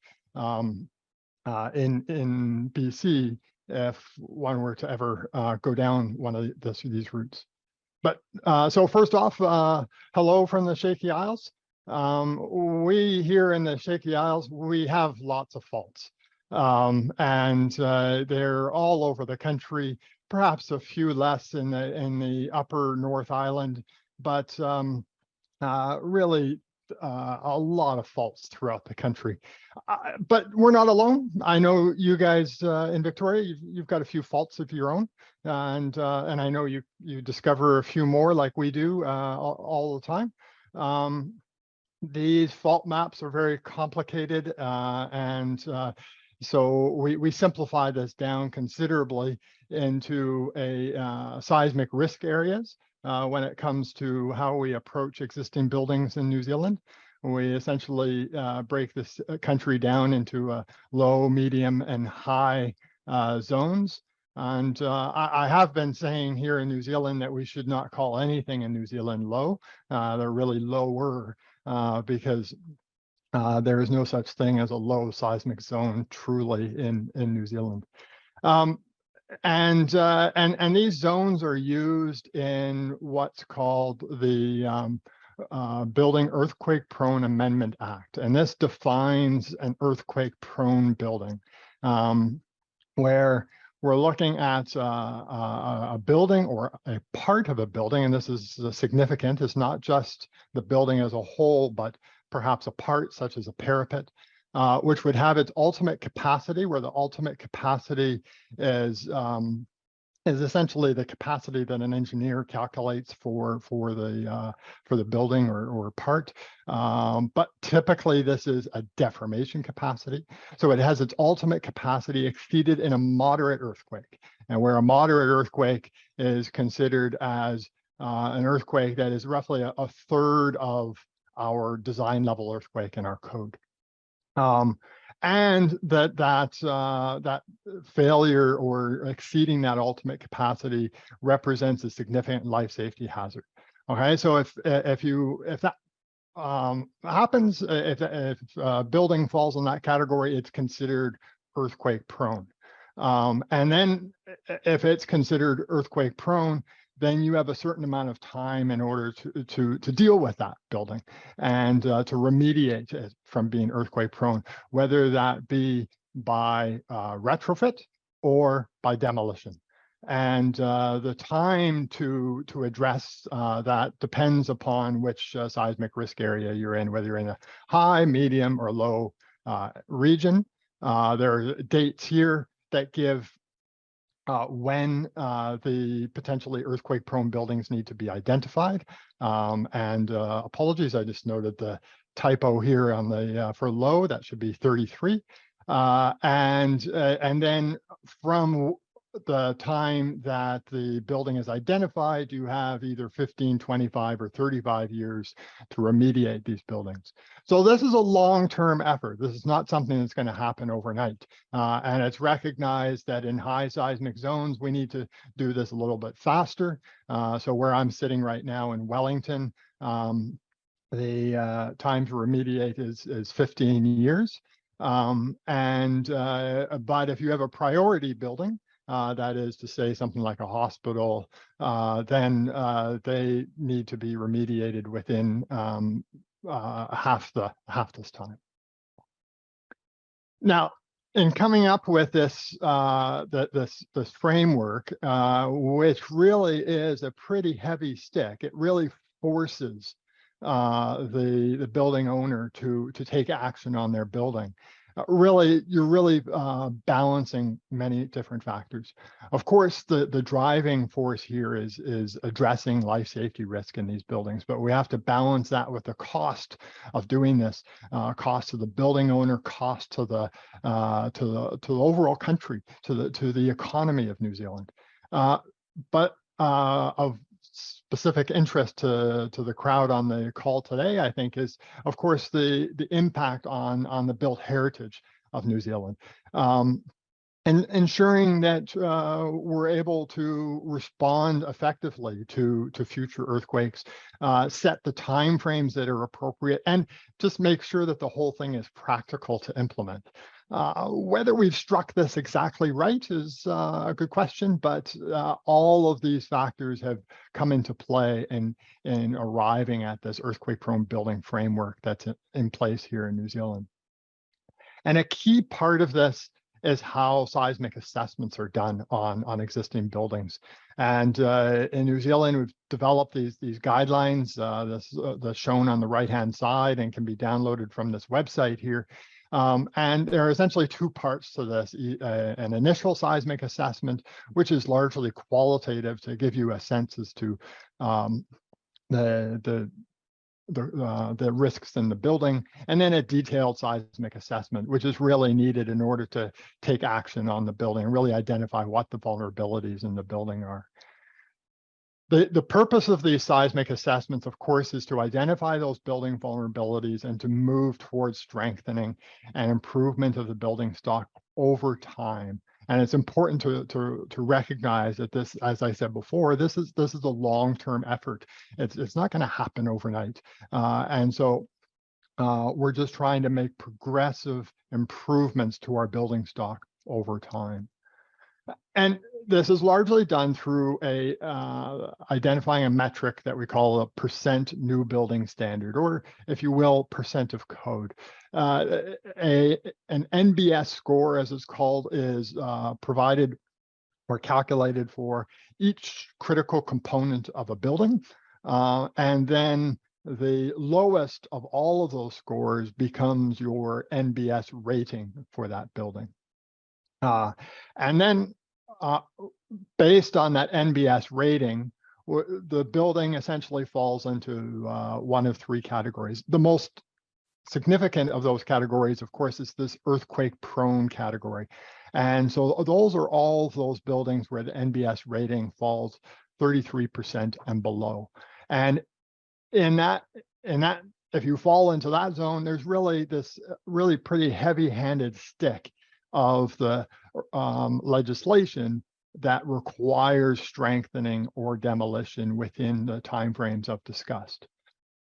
in BC if one were to ever go down one of these routes. But so first off, hello from the Shaky Isles. We here in the Shaky Isles, we have lots of faults. And they're all over the country, perhaps a few less in the upper North Island, but really a lot of faults throughout the country. But we're not alone. I know you guys in Victoria, you've got a few faults of your own, and I know you discover a few more like we do all the time. These fault maps are very complicated, and so we simplify this down considerably into seismic risk areas when it comes to how we approach existing buildings in New Zealand. We essentially break this country down into low, medium, and high zones. And I have been saying here in New Zealand that we should not call anything in New Zealand low. They're really lower because there is no such thing as a low seismic zone truly in New Zealand. And these zones are used in what's called the Building Earthquake Prone Amendment Act. And this defines an earthquake prone building where we're looking at a building or a part of a building, and this is significant. It's not just the building as a whole, but perhaps a part such as a parapet, which would have its ultimate capacity, where the ultimate capacity is essentially the capacity that an engineer calculates for the building or part. But typically this is a deformation capacity. So it has its ultimate capacity exceeded in a moderate earthquake, and where a moderate earthquake is considered as an earthquake that is roughly a third of our design level earthquake in our code. And that failure or exceeding that ultimate capacity represents a significant life safety hazard. Okay, so if that happens, if a building falls in that category, it's considered earthquake prone. And then if it's considered earthquake prone, then you have a certain amount of time in order to deal with that building and to remediate it from being earthquake prone, whether that be by retrofit or by demolition. And the time to address that depends upon which seismic risk area you're in, whether you're in a high, medium, or low region. There are dates here that give when the potentially earthquake-prone buildings need to be identified. And apologies, I just noted the typo here on the for low, that should be 33. And then from the time that the building is identified, you have either 15, 25, or 35 years to remediate these buildings. So this is a long-term effort. This is not something that's going to happen overnight. And it's recognized that in high seismic zones, we need to do this a little bit faster. So where I'm sitting right now in Wellington, the time to remediate is 15 years. But if you have a priority building, that is to say something like a hospital, then they need to be remediated within half this time. Now, in coming up with this this framework, which really is a pretty heavy stick, it really forces the building owner to take action on their building. You're really balancing many different factors. Of course, the driving force here is addressing life safety risk in these buildings, but we have to balance that with the cost of doing this, cost to the building owner, cost to the overall country, to the economy of New Zealand. But of specific interest to the crowd on the call today, I think, is, of course, the impact on the built heritage New Zealand. And ensuring that we're able to respond effectively to future earthquakes, set the timeframes that are appropriate, and just make sure that the whole thing is practical to implement. Whether we've struck this exactly right is a good question, but all of these factors have come into play in arriving at this earthquake-prone building framework that's in place here in New Zealand. And a key part of this is how seismic assessments are done on existing buildings. And in New Zealand, we've developed these guidelines that's shown on the right-hand side and can be downloaded from this website here. And there are essentially two parts to this, an initial seismic assessment, which is largely qualitative to give you a sense as to the risks in the building, and then a detailed seismic assessment, which is really needed in order to take action on the building and really identify what the vulnerabilities in the building are. The purpose of these seismic assessments, of course, is to identify those building vulnerabilities and to move towards strengthening and improvement of the building stock over time. And it's important to recognize that this, as I said before, this is a long-term effort. It's not going to happen overnight. And so we're just trying to make progressive improvements to our building stock over time. And this is largely done through identifying a metric that we call a percent new building standard, or if you will, percent of code. An NBS score, as it's called, is provided or calculated for each critical component of a building. And then the lowest of all of those scores becomes your NBS rating for that building. And then based on that NBS rating, the building essentially falls into one of three categories. The most significant of those categories, of course, is this earthquake-prone category. And so those are all of those buildings where the NBS rating falls 33% and below. And in that, if you fall into that zone, there's really this really pretty heavy-handed stick of the legislation that requires strengthening or demolition within the timeframes I've discussed.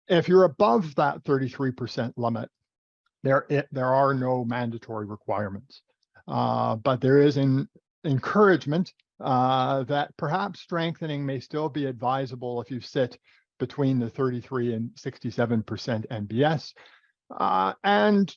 If you're above that 33% limit, there are no mandatory requirements, but there is an encouragement that perhaps strengthening may still be advisable if you sit between the 33 and 67% NBS. And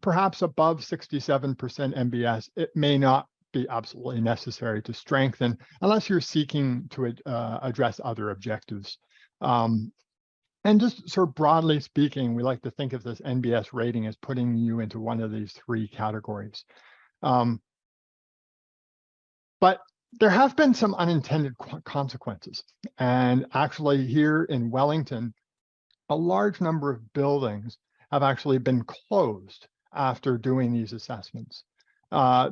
perhaps above 67% MBS, it may not be absolutely necessary to strengthen unless you're seeking to address other objectives. And just sort of broadly speaking, we like to think of this NBS rating as putting you into one of these three categories. But there have been some unintended consequences. And actually here in Wellington, a large number of buildings have actually been closed after doing these assessments.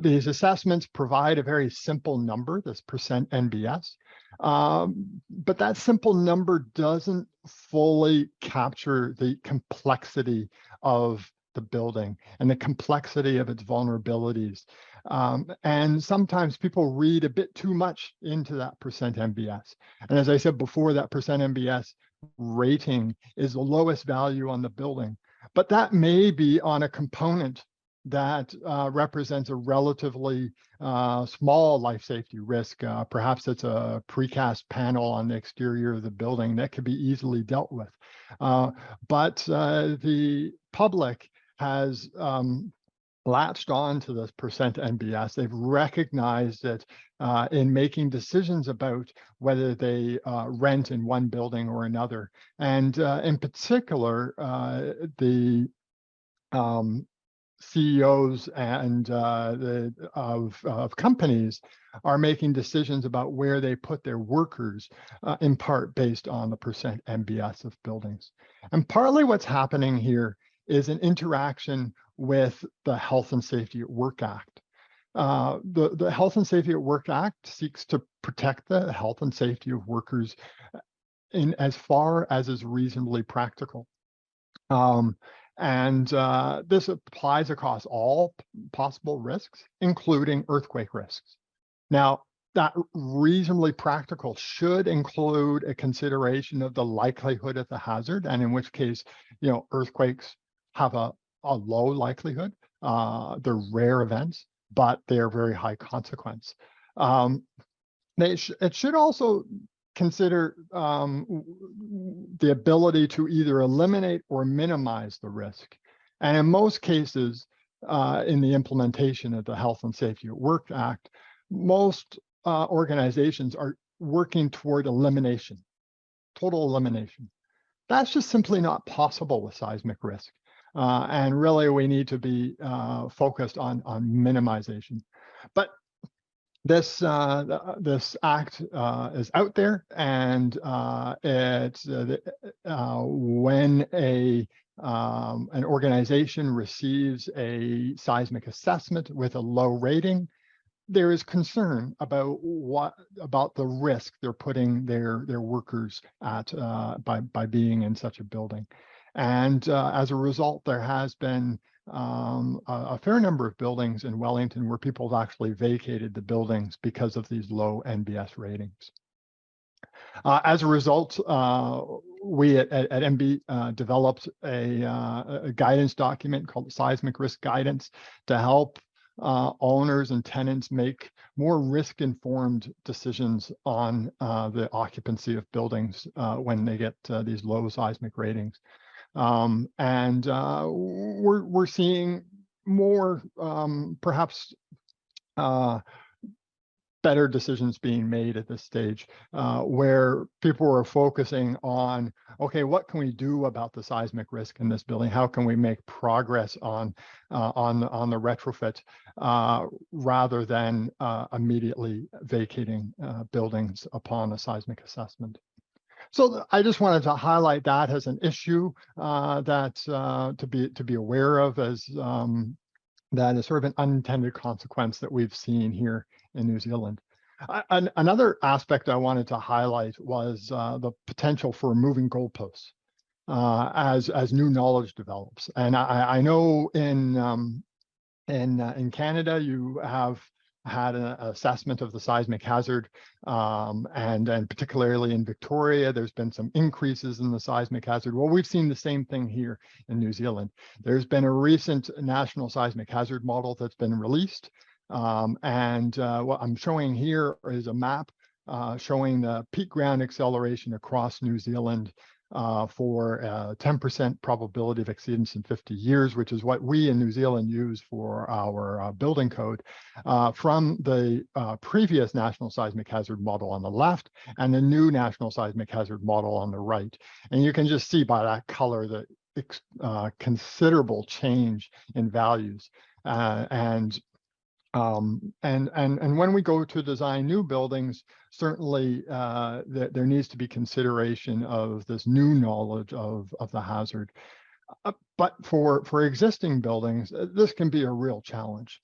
These assessments provide a very simple number, this percent NBS, but that simple number doesn't fully capture the complexity of the building and the complexity of its vulnerabilities. And sometimes people read a bit too much into that percent MBS. And as I said before, that percent MBS rating is the lowest value on the building, but that may be on a component that represents a relatively small life safety risk. Perhaps it's a precast panel on the exterior of the building that could be easily dealt with. But the public has latched on to this percent NBS. They've recognized it in making decisions about whether they rent in one building or another. And in particular, the CEOs and of companies are making decisions about where they put their workers, in part based on the percent MBS of buildings. And partly what's happening here is an interaction with the Health and Safety at Work Act. The Health and Safety at Work Act seeks to protect the health and safety of workers in as far as is reasonably practical. And this applies across all possible risks, including earthquake risks. Now, that reasonably practical should include a consideration of the likelihood of the hazard, and in which case, earthquakes have a low likelihood. They're rare events, but they're very high consequence. It should also consider the ability to either eliminate or minimize the risk. And in most cases, in the implementation of the Health and Safety at Work Act, most organizations are working toward elimination, total elimination. That's just simply not possible with seismic risk. And really, we need to be focused on minimization. But this act is out there, and it's when an organization receives a seismic assessment with a low rating, there is concern about the risk they're putting their workers at by being in such a building. And as a result, there has been a fair number of buildings in Wellington where people have actually vacated the buildings because of these low NBS ratings. As a result, we at MB developed a guidance document called the Seismic Risk Guidance to help owners and tenants make more risk-informed decisions on the occupancy of buildings when they get these low seismic ratings. And we're seeing more, perhaps, better decisions being made at this stage, where people are focusing on, okay, what can we do about the seismic risk in this building? How can we make progress on the retrofit rather than immediately vacating buildings upon a seismic assessment? So I just wanted to highlight that as an issue that to be aware of, as that is sort of an unintended consequence that we've seen here in New Zealand. Another aspect I wanted to highlight was the potential for moving goalposts as new knowledge develops. And I know in Canada you have had an assessment of the seismic hazard, and particularly in Victoria, there's been some increases in the seismic hazard. Well, we've seen the same thing here in New Zealand. There's been a recent national seismic hazard model that's been released, and what I'm showing here is a map showing the peak ground acceleration across New Zealand for 10% probability of exceedance in 50 years, which is what we in New Zealand use for our building code, from the previous National Seismic Hazard Model on the left and the new National Seismic Hazard Model on the right. And you can just see by that color the considerable change in values. And when we go to design new buildings, certainly there needs to be consideration of this new knowledge of the hazard. But for existing buildings, this can be a real challenge.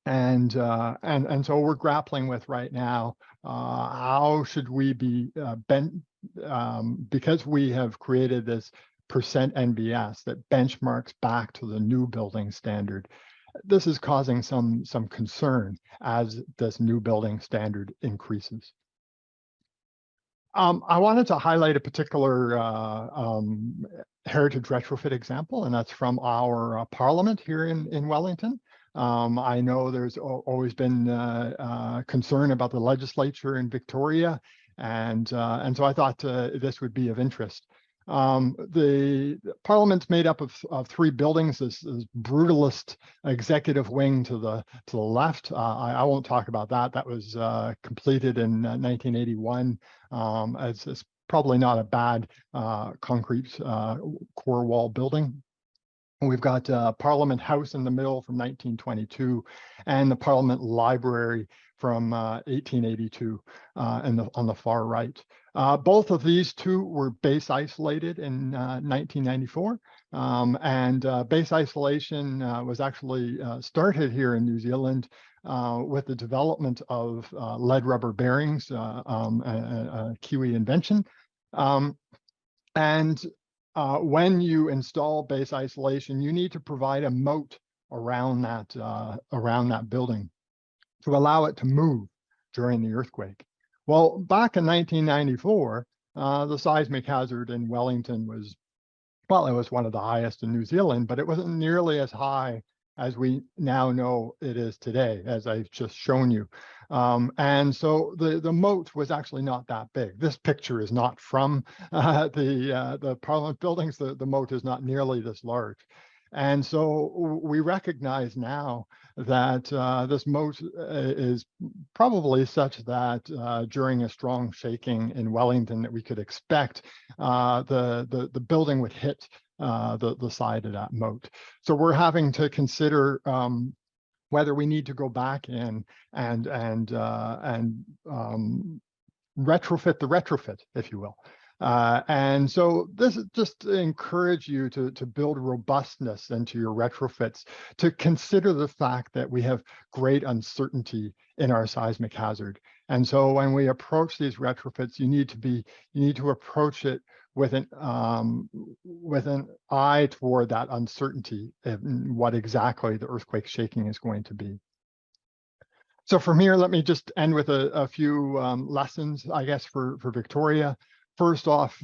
And so we're grappling with right now, how should we be because we have created this percent NBS that benchmarks back to the new building standard. This is causing some concern as this new building standard increases. I wanted to highlight a particular heritage retrofit example, and that's from our Parliament here in Wellington. I know there's always been concern about the legislature in Victoria, and so I thought this would be of interest. The Parliament's made up of three buildings. This brutalist executive wing to the left. I won't talk about that. That was completed in 1981. It's probably not a bad concrete core wall building. We've got Parliament House in the middle from 1922, and the Parliament Library from 1882 on the far right. Both of these two were base isolated in 1994, and base isolation was actually started here in New Zealand with the development of lead rubber bearings, a Kiwi invention. And when you install base isolation, you need to provide a moat around that building to allow it to move during the earthquake. Well, back in 1994, the seismic hazard in Wellington was, well, it was one of the highest in New Zealand, but it wasn't nearly as high as we now know it is today, as I've just shown you. And so the moat was actually not that big. This picture is not from the Parliament buildings. The moat is not nearly this large. And so we recognize now that this moat is probably such that during a strong shaking in Wellington that we could expect the building would hit the side of that moat. So we're having to consider whether we need to go back in and retrofit the retrofit, if you will. And so this is just to encourage you to build robustness into your retrofits, to consider the fact that we have great uncertainty in our seismic hazard. And so when we approach these retrofits, you need to approach it with an eye toward that uncertainty in what exactly the earthquake shaking is going to be. So from here, let me just end with a few lessons, I guess, for Victoria. First off,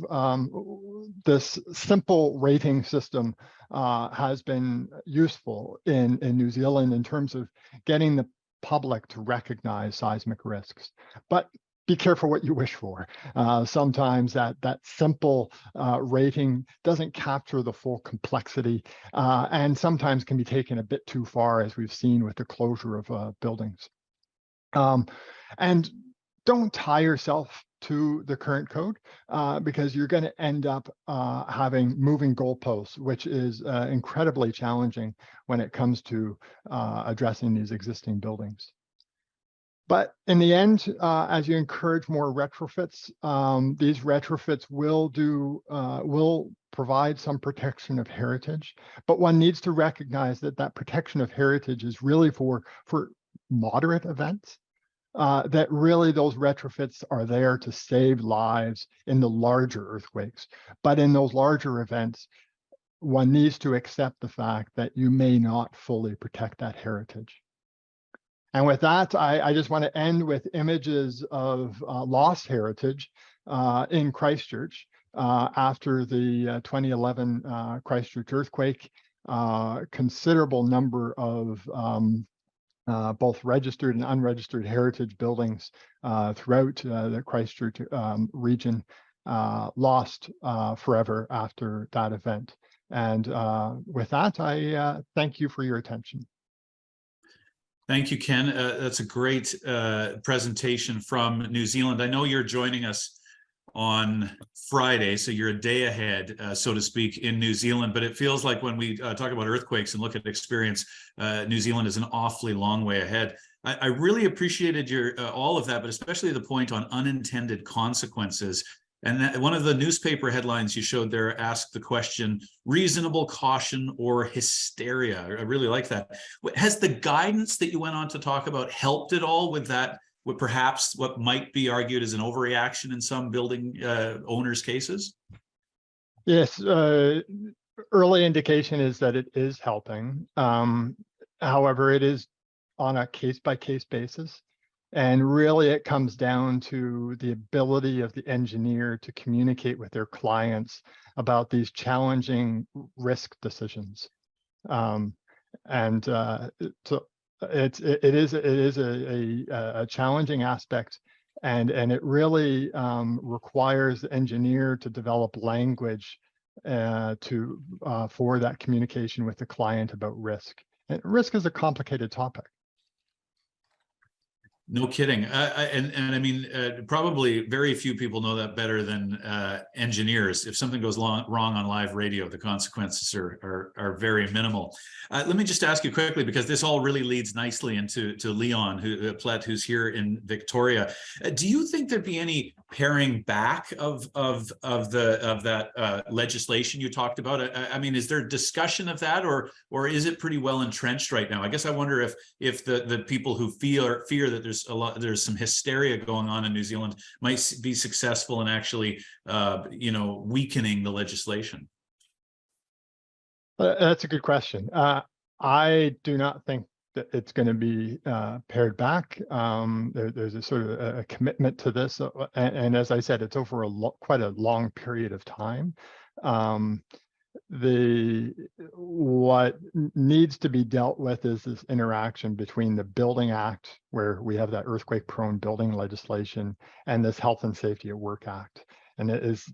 this simple rating system has been useful in New Zealand in terms of getting the public to recognize seismic risks. But be careful what you wish for. Sometimes that simple rating doesn't capture the full complexity and sometimes can be taken a bit too far, as we've seen with the closure of buildings. And don't tie yourself to the current code because you're going to end up having moving goalposts, which is incredibly challenging when it comes to addressing these existing buildings. But in the end, as you encourage more retrofits, these retrofits will provide some protection of heritage, but one needs to recognize that that protection of heritage is really for moderate events. That really those retrofits are there to save lives in the larger earthquakes. But in those larger events, one needs to accept the fact that you may not fully protect that heritage. And with that, I just want to end with images of lost heritage in Christchurch after the 2011 Christchurch earthquake. Considerable number of both registered and unregistered heritage buildings throughout the Christchurch region lost forever after that event. And with that, I thank you for your attention. Thank you, Ken. That's a great presentation from New Zealand. I know you're joining us on Friday, so you're a day ahead, so to speak, in New Zealand. But it feels like when we talk about earthquakes and look at experience, New Zealand is an awfully long way ahead. I really appreciated your all of that, but especially the point on unintended consequences. And one of the newspaper headlines you showed there asked the question, reasonable caution or hysteria. I really like that. Has the guidance that you went on to talk about helped at all with that, with perhaps what might be argued as an overreaction in some building owners' cases? Yes, early indication is that it is helping. However, it is on a case-by-case basis. And really, it comes down to the ability of the engineer to communicate with their clients about these challenging risk decisions. So it is a challenging aspect, and it really requires the engineer to develop language for that communication with the client about risk. And risk is a complicated topic. No kidding. And I mean, probably very few people know that better than engineers. If something goes wrong on live radio, the consequences are very minimal. Let me just ask you quickly, because this all really leads nicely into Leon Plett, who's here in Victoria. Do you think there'd be any paring back of that legislation you talked about? I mean, is there discussion of that, or is it pretty well entrenched right now? I guess I wonder if the people who fear that there's some hysteria going on in New Zealand might be successful in actually weakening the legislation. That's a good question. I do not think that it's going to be pared back. There's a sort of a commitment to this, and as I said, it's over quite a long period of time. What needs to be dealt with is this interaction between the Building Act, where we have that earthquake-prone building legislation, and this Health and Safety at Work Act. And it's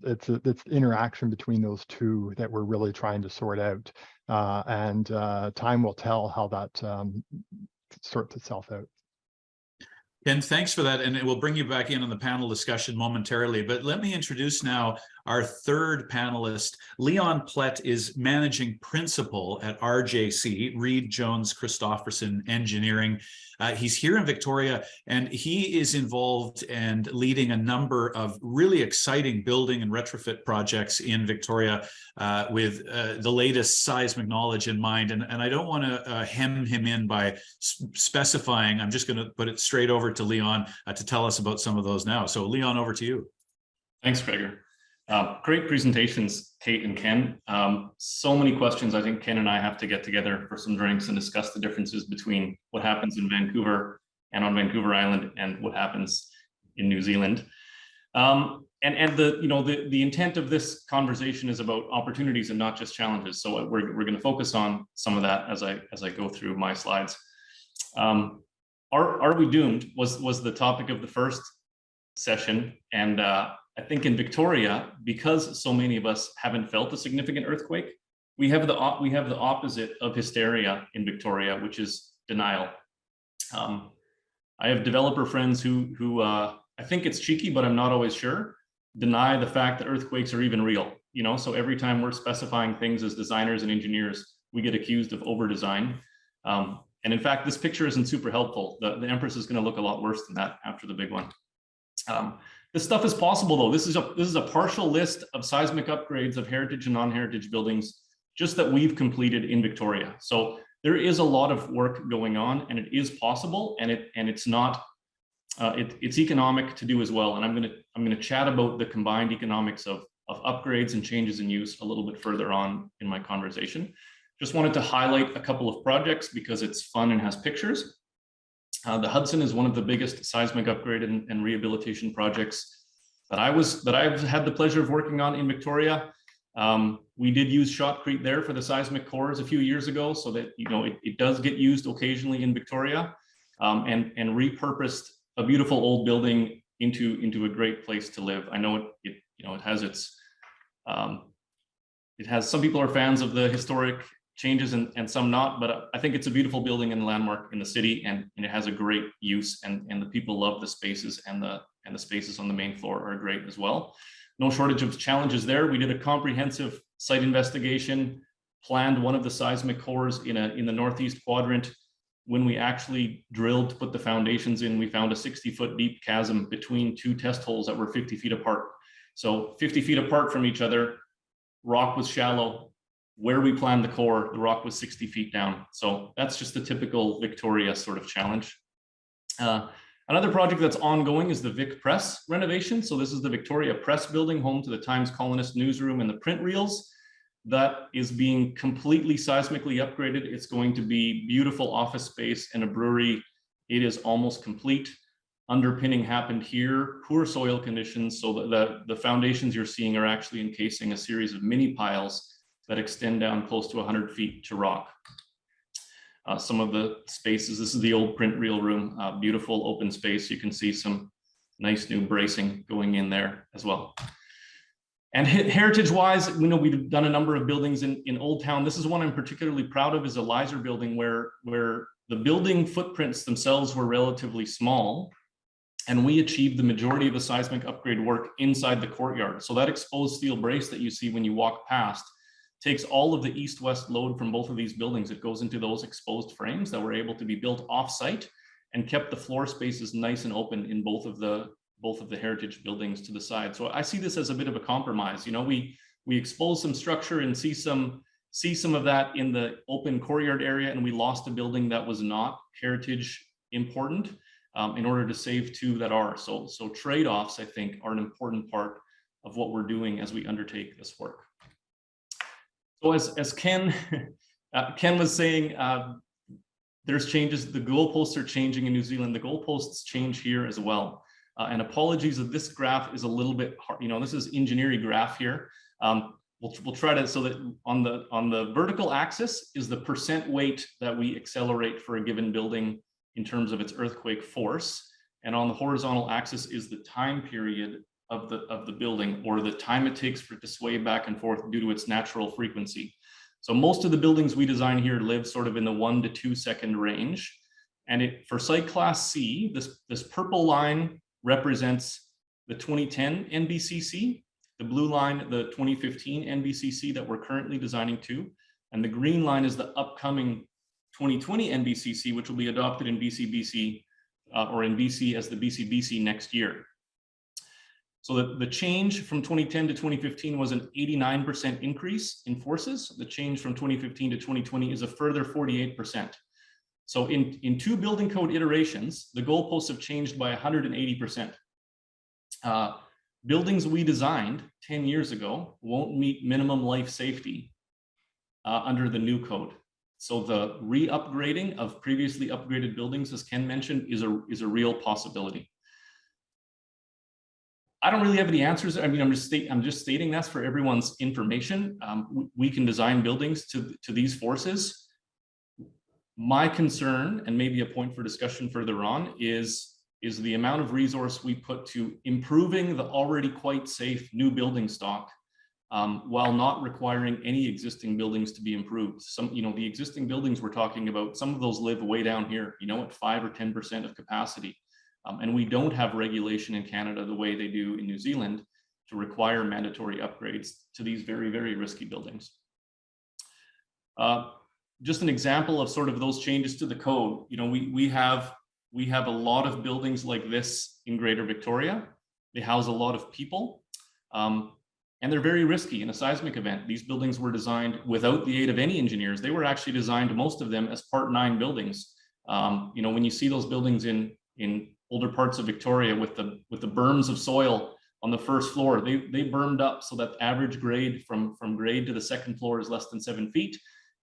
interaction between those two that we're really trying to sort out. And time will tell how that sorts itself out. Ken, thanks for that. And we'll bring you back in on the panel discussion momentarily. But let me introduce now our third panelist. Leon Plett is managing principal at RJC, Reid Jones Christopherson Engineering. He's here in Victoria, and he is involved and leading a number of really exciting building and retrofit projects in Victoria with the latest seismic knowledge in mind. And I don't want to hem him in by specifying. I'm just going to put it straight over to Leon to tell us about some of those now. So Leon, over to you. Thanks, Gregor. Great presentations, Kate and Ken. So many questions. I think Ken and I have to get together for some drinks and discuss the differences between what happens in Vancouver and on Vancouver Island and what happens in New Zealand. And the intent of this conversation is about opportunities and not just challenges. So we're going to focus on some of that as I go through my slides. Are we doomed was the topic of the first session, and I think in Victoria, because so many of us haven't felt a significant earthquake, we have the opposite of hysteria in Victoria, which is denial. I have developer friends who I think it's cheeky, but I'm not always sure, deny the fact that earthquakes are even real. So every time we're specifying things as designers and engineers, we get accused of over design. And in fact, this picture isn't super helpful. The Empress is going to look a lot worse than that after the big one. This stuff is possible, though. This is a partial list of seismic upgrades of heritage and non-heritage buildings just that we've completed in Victoria. So there is a lot of work going on, and it is possible, and it's not it's economic to do as well. And I'm going to chat about the combined economics of upgrades and changes in use a little bit further on in my conversation. Just wanted to highlight a couple of projects because it's fun and has pictures. The Hudson is one of the biggest seismic upgrade and rehabilitation projects that I've had the pleasure of working on in Victoria. We did use shotcrete there for the seismic cores a few years ago, so that it does get used occasionally in Victoria, and repurposed a beautiful old building into a great place to live. I know it has some people are fans of the historic changes and some not, but I think it's a beautiful building and landmark in the city, and it has a great use, and the people love the spaces, and the spaces on the main floor are great as well. No shortage of challenges there. We did a comprehensive site investigation, planned one of the seismic cores in the northeast quadrant. When we actually drilled to put the foundations in, we found a 60-foot deep chasm between two test holes that were 50 feet apart. So 50 feet apart from each other, rock was shallow. Where we planned the core, the rock was 60 feet down. So that's just a typical Victoria sort of challenge. Another project that's ongoing is the Vic Press renovation. So this is the Victoria Press building, home to the Times Colonist newsroom and the print reels. That is being completely seismically upgraded. It's going to be beautiful office space and a brewery. It is almost complete. Underpinning happened here, poor soil conditions. So the foundations you're seeing are actually encasing a series of mini piles that extend down close to 100 feet to rock. Some of the spaces, this is the old print reel room, beautiful open space. You can see some nice new bracing going in there as well. And heritage-wise, we've done a number of buildings in Old Town. This is one I'm particularly proud of, is a Lizer building where the building footprints themselves were relatively small, and we achieved the majority of the seismic upgrade work inside the courtyard. So that exposed steel brace that you see when you walk past takes all of the east-west load from both of these buildings. It goes into those exposed frames that were able to be built off-site and kept the floor spaces nice and open in both of the heritage buildings to the side. So I see this as a bit of a compromise. We expose some structure and see some of that in the open courtyard area, and we lost a building that was not heritage important in order to save two that are. So trade-offs, I think, are an important part of what we're doing as we undertake this work. So as Ken, Ken was saying, there's changes, the goalposts are changing in New Zealand, the goalposts change here as well. And apologies if this graph is a little bit hard, this is engineering graph here. We'll try to, so that on the vertical axis is the percent weight that we accelerate for a given building in terms of its earthquake force. And on the horizontal axis is the time period of the building, or the time it takes for it to sway back and forth due to its natural frequency. So most of the buildings we design here live sort of in the 1 to 2 second range. And for site class C, this purple line represents the 2010 NBCC, the blue line, the 2015 NBCC that we're currently designing to, and the green line is the upcoming 2020 NBCC, which will be adopted in BC or in BC as the BC next year. So the change from 2010 to 2015 was an 89% increase in forces. The change from 2015 to 2020 is a further 48%. So in 2 building code iterations, the goalposts have changed by 180%. Buildings we designed 10 years ago won't meet minimum life safety under the new code. So the re-upgrading of previously upgraded buildings, as Ken mentioned, is a real possibility. I don't really have any answers. I mean, I'm just stating that for everyone's information. We can design buildings to these forces. My concern, and maybe a point for discussion further on, is the amount of resource we put to improving the already quite safe new building stock, while not requiring any existing buildings to be improved. The existing buildings we're talking about, some of those live way down here, at 5 or 10% of capacity. And we don't have regulation in Canada the way they do in New Zealand to require mandatory upgrades to these very, very risky buildings. Just an example of sort of those changes to the code. We have a lot of buildings like this in Greater Victoria. They house a lot of people, and they're very risky in a seismic event. These buildings were designed without the aid of any engineers. They were actually designed, most of them, as Part 9 buildings. When you see those buildings in older parts of Victoria with the berms of soil on the first floor, they bermed up so that average grade from grade to the second floor is less than 7 feet.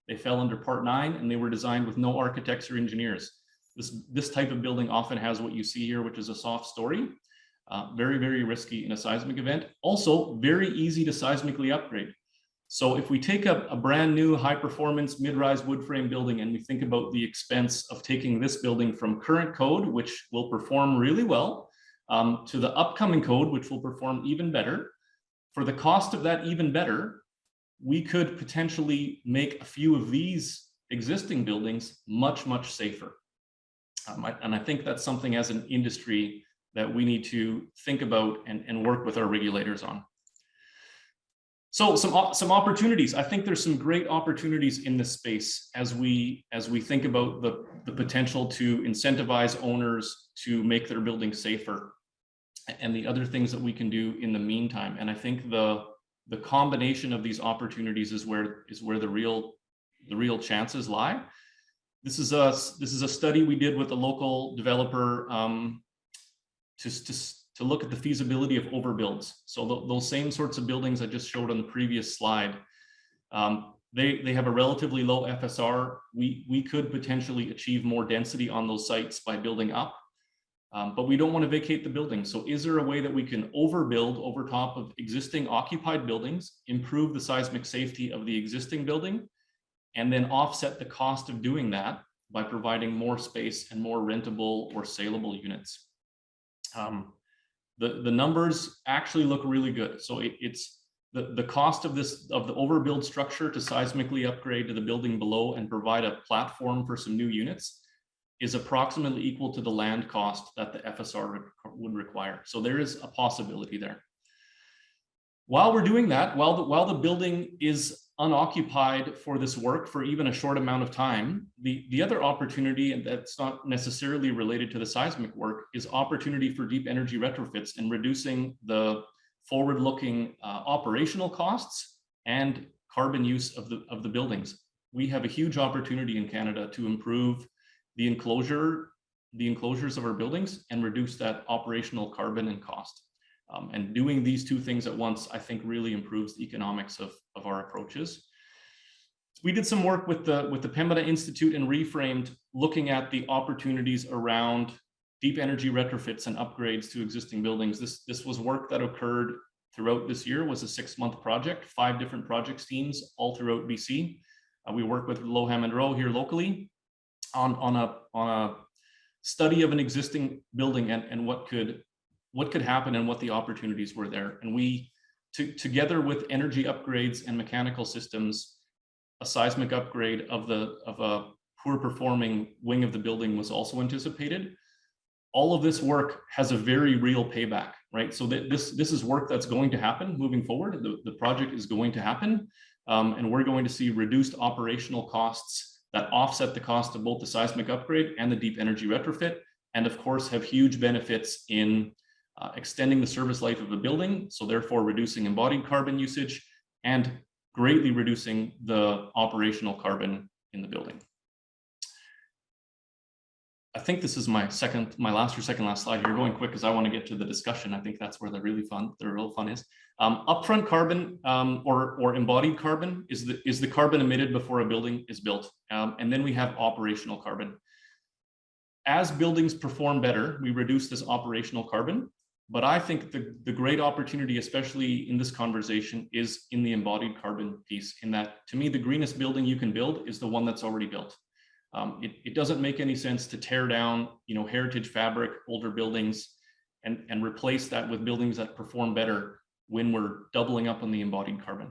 They fell under Part 9, and they were designed with no architects or engineers. This type of building often has what you see here, which is a soft story. Very, very risky in a seismic event. Also, very easy to seismically upgrade. So if we take a brand new high performance mid-rise wood frame building, and we think about the expense of taking this building from current code, which will perform really well, to the upcoming code, which will perform even better, for the cost of that even better, we could potentially make a few of these existing buildings much, much safer. And I think that's something as an industry that we need to think about and work with our regulators on. So some opportunities. I think there's some great opportunities in this space as we think about the potential to incentivize owners to make their buildings safer, and the other things that we can do in the meantime. And I think the combination of these opportunities is where the real chances lie. This is a study we did with a local developer to look at the feasibility of overbuilds. So those same sorts of buildings I just showed on the previous slide, they have a relatively low FSR. We could potentially achieve more density on those sites by building up, but we don't want to vacate the building. So is there a way that we can overbuild over top of existing occupied buildings, improve the seismic safety of the existing building, and then offset the cost of doing that by providing more space and more rentable or saleable units? The numbers actually look really good. So it's the cost of the overbuild structure to seismically upgrade to the building below and provide a platform for some new units is approximately equal to the land cost that the FSR would require. So there is a possibility there. While we're doing that, while the building is unoccupied for this work for even a short amount of time, the other opportunity, and that's not necessarily related to the seismic work, is opportunity for deep energy retrofits and reducing the forward-looking operational costs and carbon use of the buildings. We have a huge opportunity in Canada to improve the enclosures of our buildings and reduce that operational carbon and cost. And doing these two things at once, I think, really improves the economics of our approaches. We did some work with the Pembina Institute and Reframed, looking at the opportunities around deep energy retrofits and upgrades to existing buildings. This was work that occurred throughout this year. Was a 6-month project, 5 different projects teams all throughout BC. We work with Lowham and Rowe here locally on a study of an existing building and what could happen and what the opportunities were there. And we together with energy upgrades and mechanical systems, a seismic upgrade of a poor performing wing of the building was also anticipated. All of this work has a very real payback, right? So this is work that's going to happen moving forward. The project is going to happen, and we're going to see reduced operational costs that offset the cost of both the seismic upgrade and the deep energy retrofit, and of course have huge benefits in extending the service life of the building, so therefore reducing embodied carbon usage and greatly reducing the operational carbon in the building. I think this is my last or second last slide here. Going quick because I want to get to the discussion. I think that's where the real fun is. Upfront carbon or embodied carbon is the carbon emitted before a building is built, and then we have operational carbon. As buildings perform better, we reduce this operational carbon. But I think the great opportunity, especially in this conversation, is in the embodied carbon piece. In that, to me, the greenest building you can build is the one that's already built. It doesn't make any sense to tear down, heritage fabric, older buildings, and replace that with buildings that perform better when we're doubling up on the embodied carbon.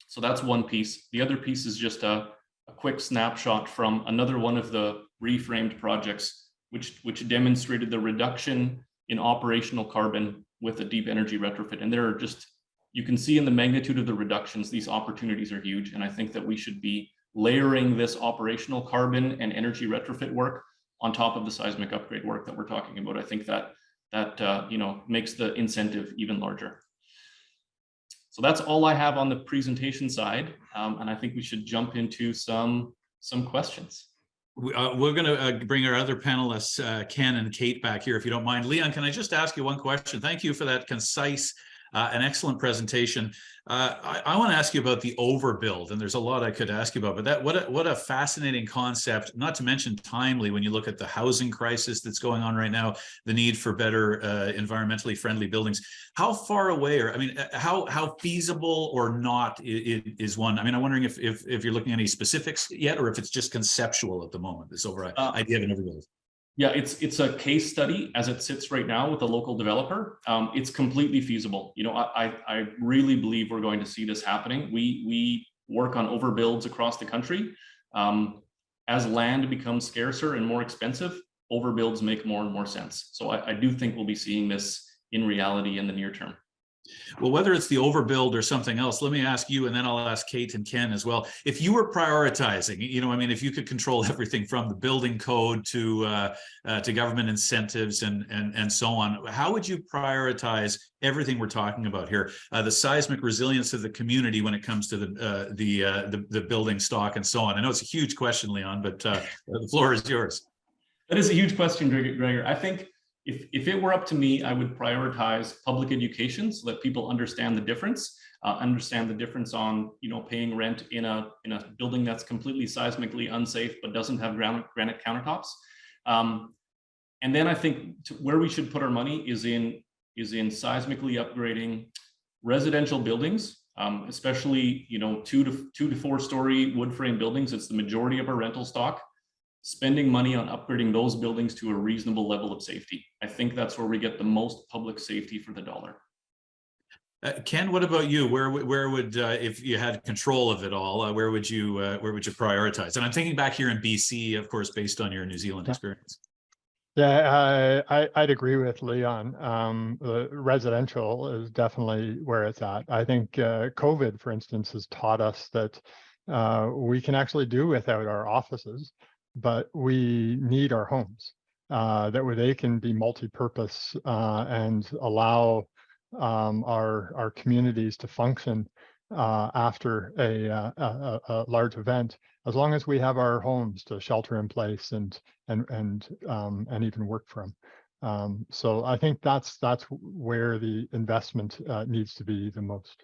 So that's one piece. The other piece is just a quick snapshot from another one of the reframed projects, which demonstrated the reduction in operational carbon with a deep energy retrofit. And there are just, you can see in the magnitude of the reductions, these opportunities are huge. And I think that we should be layering this operational carbon and energy retrofit work on top of the seismic upgrade work that we're talking about. I think that makes the incentive even larger. So that's all I have on the presentation side. And I think we should jump into some questions. We're going to bring our other panelists, Ken and Kate, back here, if you don't mind. Leon, can I just ask you one question? Thank you for that concise and excellent presentation. I want to ask you about the overbuild, and there's a lot I could ask you about, but what a fascinating concept, not to mention timely when you look at the housing crisis that's going on right now, the need for better environmentally friendly buildings. How far away, or I mean, how feasible or not is one? I mean, I'm wondering if you're looking at any specifics yet, or if it's just conceptual at the moment, this overall idea of an overbuild. Yeah, it's a case study as it sits right now with a local developer. It's completely feasible. I really believe we're going to see this happening. We work on overbuilds across the country. As land becomes scarcer and more expensive, overbuilds make more and more sense. So I do think we'll be seeing this in reality in the near term. Well, whether it's the overbuild or something else, let me ask you, and then I'll ask Kate and Ken as well. If you were prioritizing, if you could control everything from the building code to government incentives and so on, how would you prioritize everything we're talking about here? The seismic resilience of the community when it comes to the building stock and so on. I know it's a huge question, Leon, but the floor is yours. That is a huge question, Gregor. I think if it were up to me, I would prioritize public education so that people understand the difference on, paying rent in a building that's completely seismically unsafe but doesn't have granite countertops. And then I think where we should put our money is in seismically upgrading residential buildings, especially 2 to 4 story wood frame buildings. It's the majority of our rental stock. Spending money on upgrading those buildings to a reasonable level of safety. I think that's where we get the most public safety for the dollar. Ken, what about you? Where would if you had control of it all, where would you prioritize? And I'm thinking back here in BC, of course, based on your New Zealand experience. Yeah, I'd agree with Leon. The residential is definitely where it's at. I think COVID, for instance, has taught us that we can actually do without our offices, but we need our homes. That way they can be multi-purpose and allow our communities to function after a large event, as long as we have our homes to shelter in place and even work from. So I think that's where the investment needs to be the most.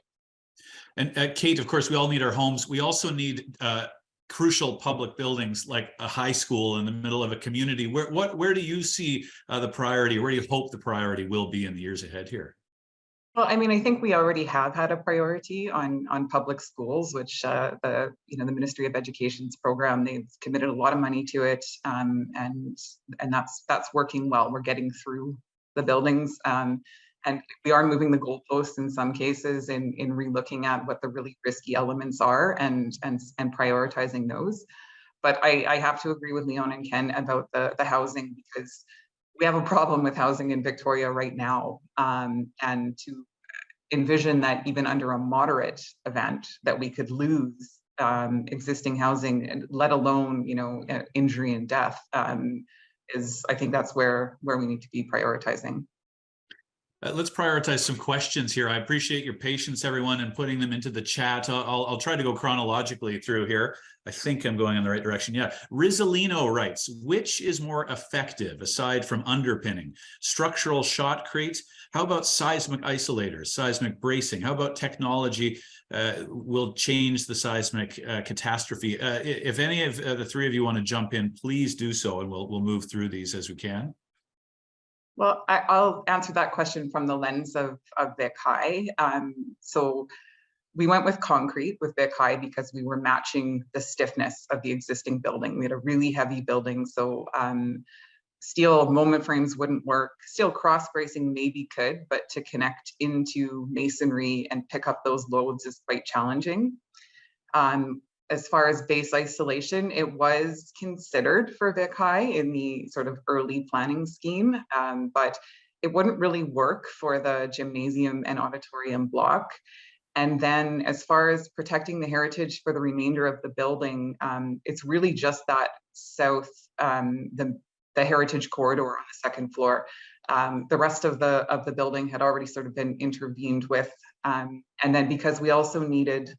And Kate, of course, we all need our homes. We also need crucial public buildings like a high school in the middle of a community. Where do you see the priority? Where do you hope the priority will be in the years ahead here? Well, I mean, I think we already have had a priority on public schools, which the Ministry of Education's program, they've committed a lot of money to it, and that's working well. We're getting through the buildings, and we are moving the goalposts in some cases in relooking at what the really risky elements are and prioritizing those. But I have to agree with Leon and Ken about the housing, because we have a problem with housing in Victoria right now, and to envision that even under a moderate event that we could lose existing housing, let alone injury and death, I think that's where we need to be prioritizing. Let's prioritize some questions here. I appreciate your patience, everyone, and putting them into the chat. I'll try to go chronologically through here. I think I'm going in the right direction. Yeah. Rizolino writes, which is more effective aside from underpinning? Structural shotcrete? How about seismic isolators, seismic bracing? How about technology will change the seismic catastrophe? If any of the three of you want to jump in, please do so, and we'll move through these as we can. Well, I'll answer that question from the lens of Vic High. So we went with concrete with Vic High because we were matching the stiffness of the existing building. We had a really heavy building, so steel moment frames wouldn't work. Steel cross bracing maybe could, but to connect into masonry and pick up those loads is quite challenging. As far as base isolation, it was considered for Vic High in the sort of early planning scheme, but it wouldn't really work for the gymnasium and auditorium block. And then as far as protecting the heritage for the remainder of the building, it's really just that south, the heritage corridor on the second floor. The rest of the building had already sort of been intervened with. And then because we also needed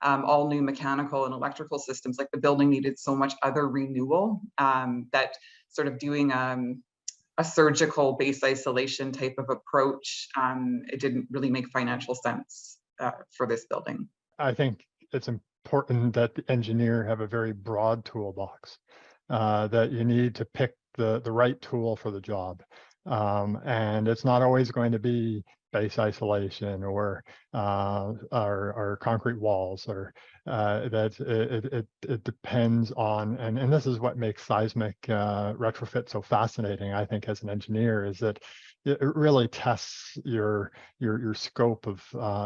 all new mechanical and electrical systems, like the building needed so much other renewal, that sort of doing a surgical base isolation type of approach, it didn't really make financial sense for this building. I think it's important that the engineer have a very broad toolbox, that you need to pick the right tool for the job. And it's not always going to be base isolation or concrete walls, or that it depends on, and this is what makes seismic retrofit so fascinating, I think, as an engineer, is that it really tests your scope of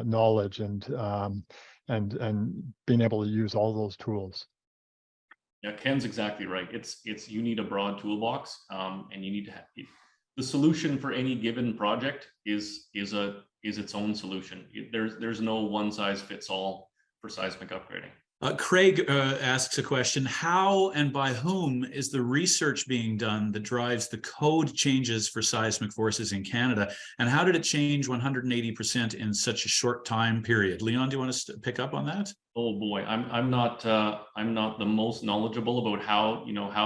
knowledge and being able to use all those tools. Yeah, Ken's exactly right. It's you need a broad toolbox, and you need to have the solution for any given project is its own solution. There's no one size fits all for seismic upgrading. Craig asks a question: how and by whom is the research being done that drives the code changes for seismic forces in Canada, and how did it change 180% in such a short time period? Leon, do you want to pick up on that? Oh boy, I'm not the most knowledgeable about how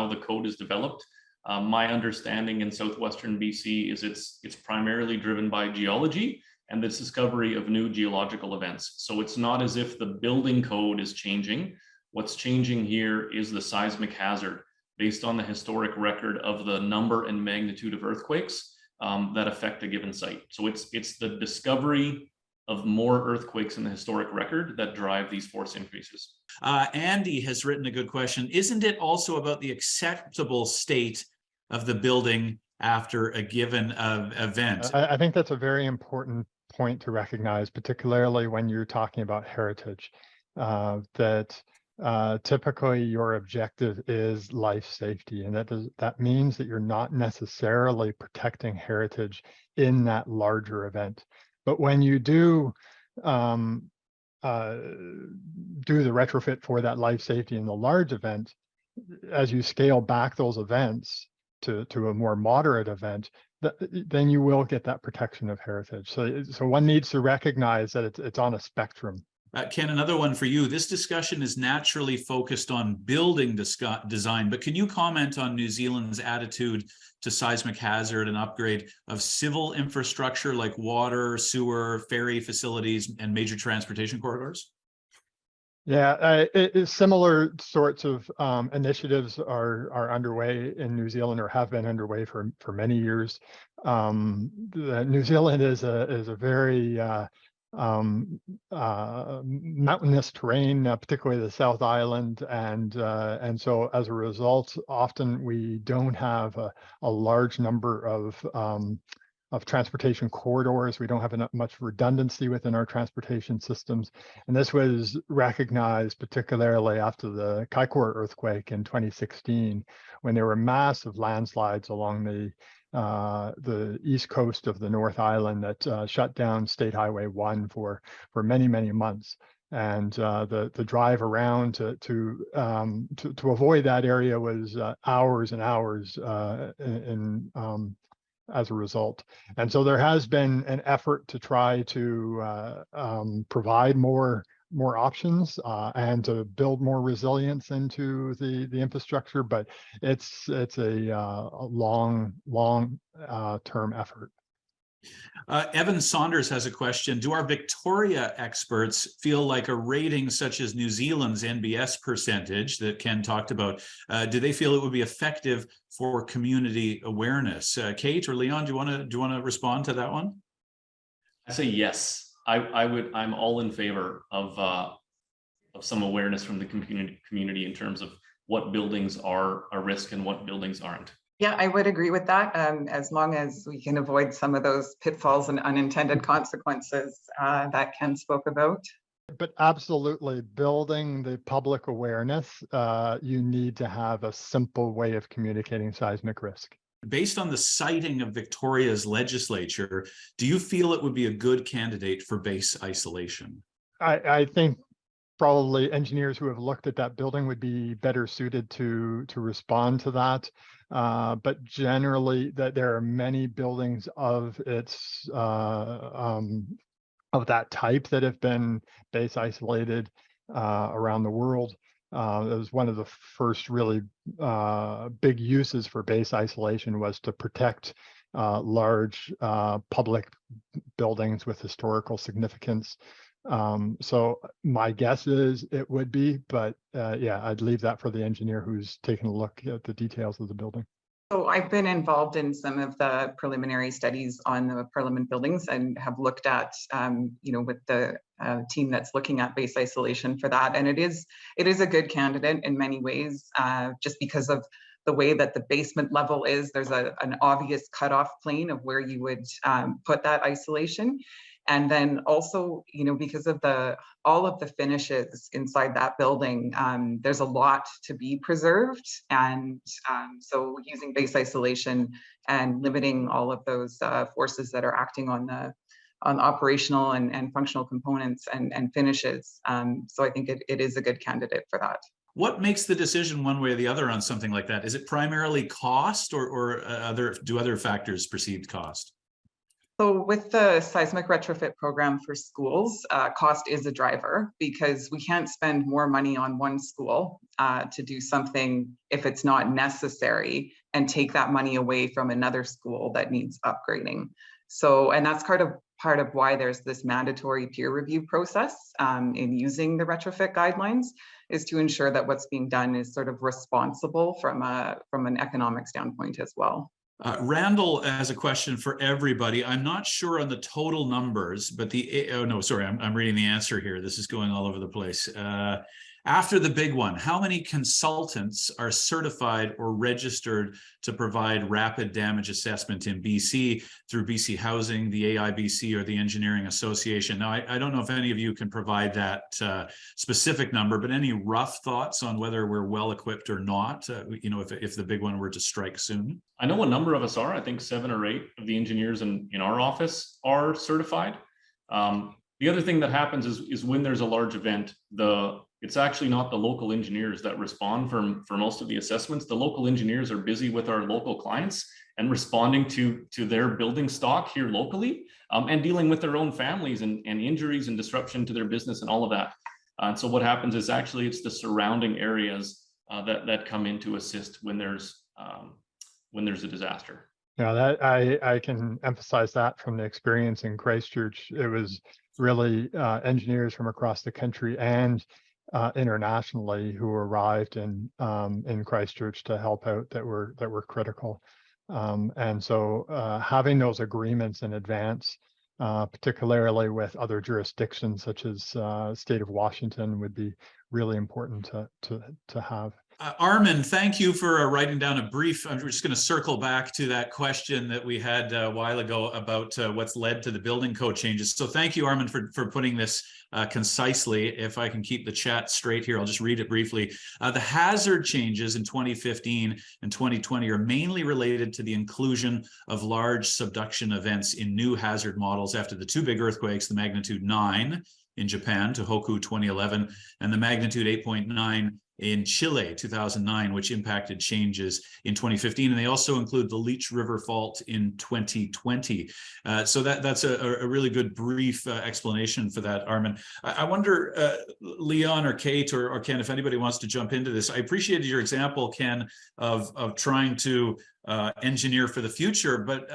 the code is developed. My understanding in southwestern BC is it's primarily driven by geology and the discovery of new geological events. So it's not as if the building code is changing. What's changing here is the seismic hazard based on the historic record of the number and magnitude of earthquakes that affect a given site. So it's the discovery of more earthquakes in the historic record that drive these force increases. Andy has written a good question. Isn't it also about the acceptable state of the building after a given event? I think that's a very important point to recognize, particularly when you're talking about heritage, that typically your objective is life safety, and that means that you're not necessarily protecting heritage in that larger event. But when you do the retrofit for that life safety in the large event, as you scale back those events to a more moderate event, then you will get that protection of heritage. So one needs to recognize that it's on a spectrum. Ken, another one for you. This discussion is naturally focused on building design, but can you comment on New Zealand's attitude to seismic hazard and upgrade of civil infrastructure like water, sewer, ferry facilities, and major transportation corridors? Yeah, similar sorts of initiatives are underway in New Zealand, or have been underway for many years. New Zealand is a very mountainous terrain, particularly the South Island, and so as a result, often we don't have a large number of transportation corridors. We don't have much redundancy within our transportation systems, and this was recognized particularly after the QuakeCoRE earthquake in 2016, when there were massive landslides along the east coast of the North Island that shut down State Highway 1 for many months. And the drive around to avoid that area was hours and hours as a result. And so there has been an effort to try to provide more options and to build more resilience into the infrastructure, but it's a long term effort. Evan Saunders has a question. Do our Victoria experts feel like a rating such as New Zealand's NBS percentage that Ken talked about, do they feel it would be effective for community awareness? Kate or Leon, do you want to respond to that one? I say yes. I'm all in favor of some awareness from the community in terms of what buildings are a risk and what buildings aren't. Yeah, I would agree with that, as long as we can avoid some of those pitfalls and unintended consequences that Ken spoke about. But absolutely, building the public awareness, you need to have a simple way of communicating seismic risk. Based on the citing of Victoria's legislature, do you feel it would be a good candidate for base isolation? I think probably engineers who have looked at that building would be better suited to respond to that. But generally, that there are many buildings of its of that type that have been base isolated around the world. It was one of the first really big uses for base isolation, was to protect large public buildings with historical significance. So my guess is it would be, but yeah, I'd leave that for the engineer who's taken a look at the details of the building. So I've been involved in some of the preliminary studies on the Parliament buildings and have looked at, with the team that's looking at base isolation for that. And it is a good candidate in many ways, just because of the way that the basement level is. There's an obvious cutoff plane of where you would put that isolation. And then also, because of all of the finishes inside that building, there's a lot to be preserved. And so using base isolation and limiting all of those forces that are acting on operational and functional components and finishes. So I think it is a good candidate for that. What makes the decision one way or the other on something like that? Is it primarily cost, or do other factors precede cost? So with the seismic retrofit program for schools, cost is a driver, because we can't spend more money on one school to do something if it's not necessary, and take that money away from another school that needs upgrading. So, and that's part of why there's this mandatory peer review process in using the retrofit guidelines, is to ensure that what's being done is sort of responsible from an economic standpoint as well. Randall has a question for everybody. I'm not sure on the total numbers, but I'm reading the answer here. This is going all over the place. After the big one, how many consultants are certified or registered to provide rapid damage assessment in BC through BC Housing, the AIBC, or the Engineering Association? Now, I don't know if any of you can provide that specific number, but any rough thoughts on whether we're well equipped or not, if the big one were to strike soon? I know a number of us are. I think 7 or 8 of the engineers in our office are certified. The other thing that happens is when there's a large event, it's actually not the local engineers that respond for most of the assessments. The local engineers are busy with our local clients and responding to their building stock here locally, and dealing with their own families and injuries and disruption to their business and all of that. And so what happens is actually it's the surrounding areas that come in to assist when there's a disaster. Yeah, that I can emphasize that from the experience in Christchurch. It was really engineers from across the country and internationally who arrived in Christchurch to help out that were critical. And so having those agreements in advance, particularly with other jurisdictions such as state of Washington, would be really important to have. Armin, thank you for writing down a brief. I'm just going to circle back to that question that we had a while ago about what's led to the building code changes. So thank you, Armin, for putting this concisely. If I can keep the chat straight here, I'll just read it briefly. The hazard changes in 2015 and 2020 are mainly related to the inclusion of large subduction events in new hazard models after the two big earthquakes, the magnitude 9 in Japan, Tohoku 2011, and the magnitude 8.9 in Chile 2009, which impacted changes in 2015, and they also include the Leech River Fault in 2020. So that's a really good brief explanation for that, Armin. I wonder, Leon or Kate or Ken, if anybody wants to jump into this. I appreciated your example, Ken, of trying to engineer for the future, but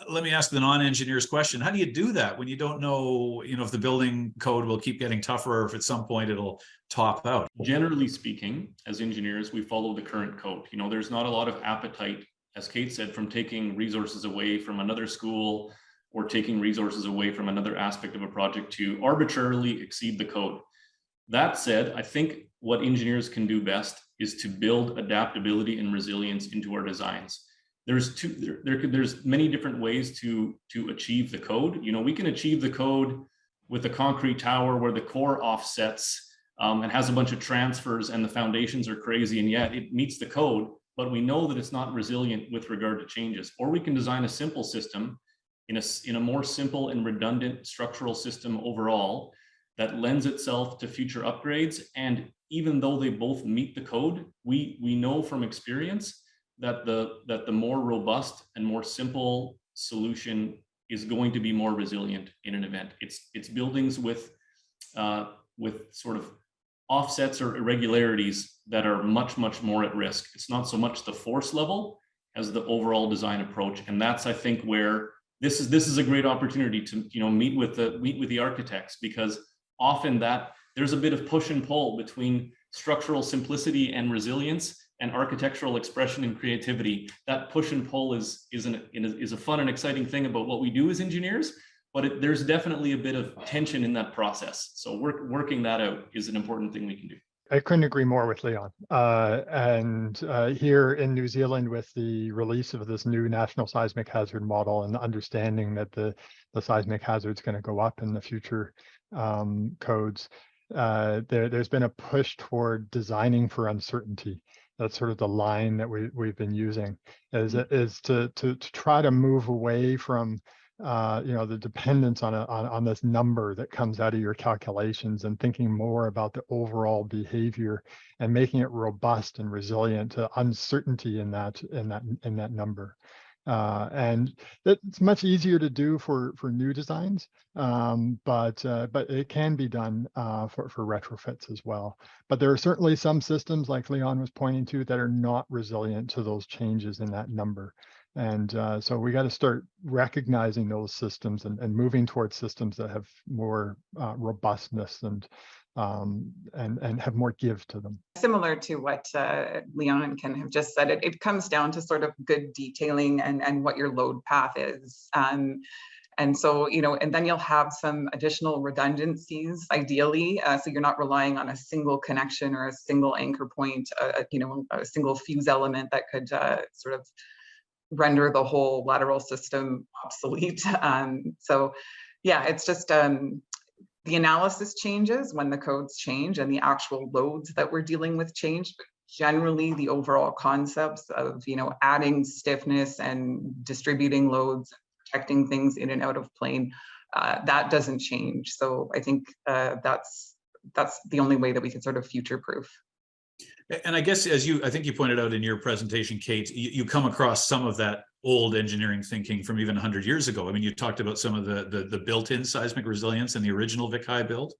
let me ask the non-engineer's question. How do you do that when you don't know, if the building code will keep getting tougher or if at some point it'll top out? Generally speaking, as engineers, we follow the current code. There's not a lot of appetite, as Kate said, from taking resources away from another school or taking resources away from another aspect of a project to arbitrarily exceed the code. That said, I think what engineers can do best is to build adaptability and resilience into our designs. There's many different ways to achieve the code. We can achieve the code with a concrete tower where the core offsets and has a bunch of transfers and the foundations are crazy, and yet it meets the code, but we know that it's not resilient with regard to changes. Or we can design a simple system in a more simple and redundant structural system overall that lends itself to future upgrades. And even though they both meet the code, we know from experience that the more robust and more simple solution is going to be more resilient in an event. It's buildings with sort of offsets or irregularities that are much more at risk. It's not so much the force level as the overall design approach, and that's, I think, where this is a great opportunity to meet with the architects, because often that there's a bit of push and pull between structural simplicity and resilience and architectural expression and creativity. That push and pull is a fun and exciting thing about what we do as engineers, but there's definitely a bit of tension in that process. So working that out is an important thing we can do. I couldn't agree more with Leon. And here in New Zealand, with the release of this new national seismic hazard model and the understanding that the seismic hazard is going to go up in the future codes, there's been a push toward designing for uncertainty. That's sort of the line that we've been using, is to try to move away from the dependence on this number that comes out of your calculations, and thinking more about the overall behavior and making it robust and resilient to uncertainty in that number. And it's much easier to do for new designs, but it can be done for retrofits as well. But there are certainly some systems, like Leon was pointing to, that are not resilient to those changes in that number. And so we got to start recognizing those systems and moving towards systems that have more robustness and have more give to them. Similar to what Leon and Ken have just said, it comes down to sort of good detailing and what your load path is. And so, and then you'll have some additional redundancies, ideally, so you're not relying on a single connection or a single anchor point, a single fuse element that could sort of render the whole lateral system obsolete. So yeah, it's just the analysis changes when the codes change and the actual loads that we're dealing with change. But generally, the overall concepts of adding stiffness and distributing loads, protecting things in and out of plane, that doesn't change. So I think that's that's the only way that we can sort of future-proof. And I guess, I think you pointed out in your presentation, Kate, you come across some of that old engineering thinking from even 100 years ago. I mean, you talked about some of the built-in seismic resilience in the original Vic High build.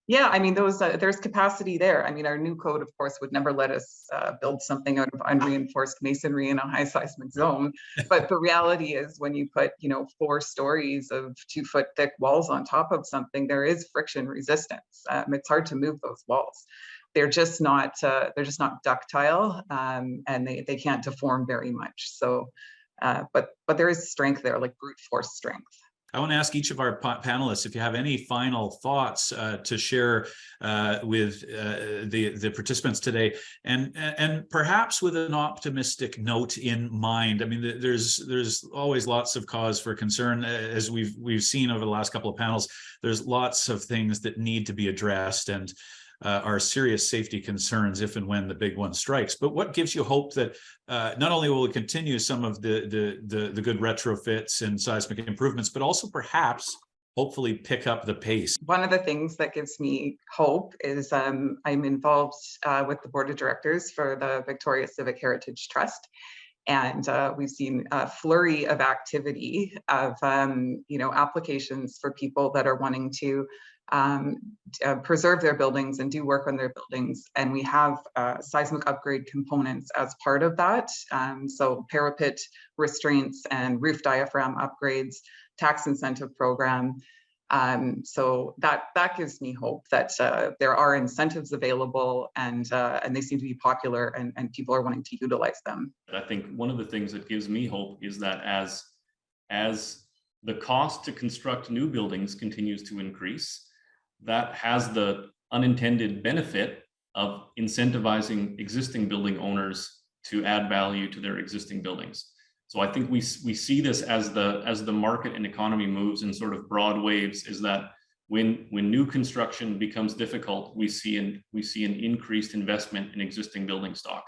Yeah, I mean, there's capacity there. I mean, our new code, of course, would never let us build something out of unreinforced masonry in a high seismic zone. But the reality is, when you put, 4 stories of 2-foot thick walls on top of something, there is friction resistance. It's hard to move those walls. They're just not ductile, and they can't deform very much. So, but there is strength there, like brute force strength. I want to ask each of our panelists if you have any final thoughts to share with the participants today, and perhaps with an optimistic note in mind. I mean, there's always lots of cause for concern, as we've seen over the last couple of panels. There's lots of things that need to be addressed, and are serious safety concerns if and when the big one strikes. But what gives you hope that not only will we continue some of the good retrofits and seismic improvements, but also perhaps hopefully pick up the pace? One of the things that gives me hope is I'm involved with the board of directors for the Victoria Civic Heritage Trust. And we've seen a flurry of activity of, applications for people that are wanting to preserve their buildings and do work on their buildings. And we have seismic upgrade components as part of that. So parapet restraints and roof diaphragm upgrades, tax incentive program. So that gives me hope that there are incentives available, and they seem to be popular, and people are wanting to utilize them. I think one of the things that gives me hope is that as the cost to construct new buildings continues to increase, that has the unintended benefit of incentivizing existing building owners to add value to their existing buildings. So I think we see this as the market and economy moves in sort of broad waves, is that when new construction becomes difficult, we see an increased investment in existing building stock.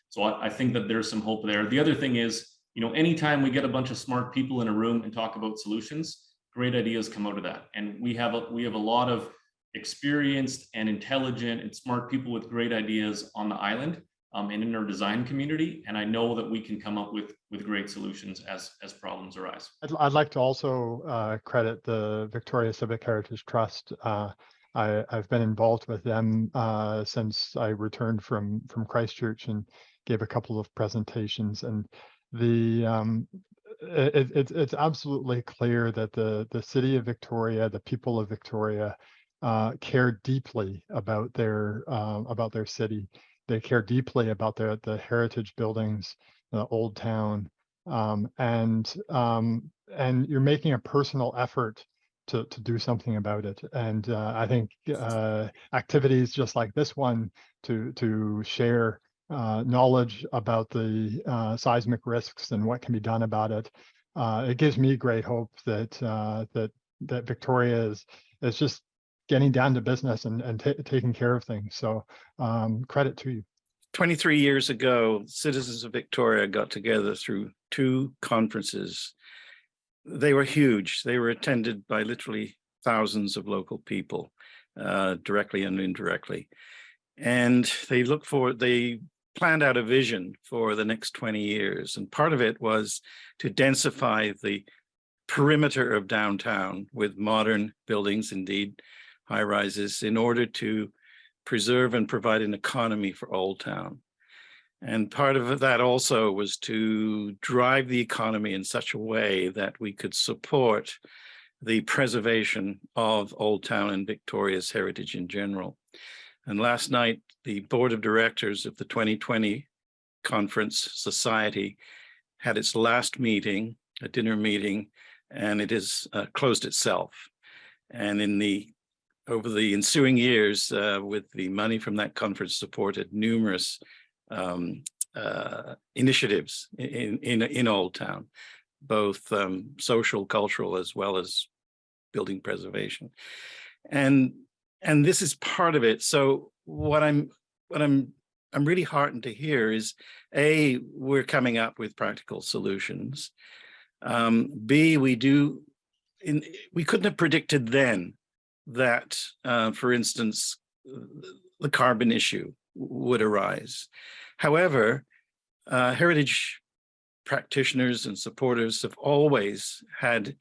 So I think that there's some hope there. The other thing is, anytime we get a bunch of smart people in a room and talk about solutions, great ideas come out of that. And we have a lot of experienced and intelligent and smart people with great ideas on the island. And in our design community, and I know that we can come up with great solutions as problems arise. I'd like to also credit the Victoria Civic Heritage Trust. I've been involved with them since I returned from Christchurch and gave a couple of presentations. And it's absolutely clear that the city of Victoria, the people of Victoria, care deeply about their city. They care deeply about the heritage buildings, the old town, and you're making a personal effort to do something about it. And I think activities just like this one to share knowledge about the seismic risks and what can be done about it, it gives me great hope that Victoria is just getting down to business and taking care of things. So credit to you. 23 years ago, citizens of Victoria got together through 2 conferences. They were huge. They were attended by literally thousands of local people, directly and indirectly. And they planned out a vision for the next 20 years. And part of it was to densify the perimeter of downtown with modern buildings, indeed, high rises, in order to preserve and provide an economy for Old Town. And part of that also was to drive the economy in such a way that we could support the preservation of Old Town and Victoria's heritage in general. And last night, the board of directors of the 2020 Conference Society had its last meeting, a dinner meeting, and it has closed itself. And over the ensuing years, with the money from that conference, supported numerous initiatives in Old Town, both social, cultural, as well as building preservation. And this is part of it. So what I'm really heartened to hear is, A, we're coming up with practical solutions. B, we couldn't have predicted then that, for instance, the carbon issue would arise. However, heritage practitioners and supporters have always had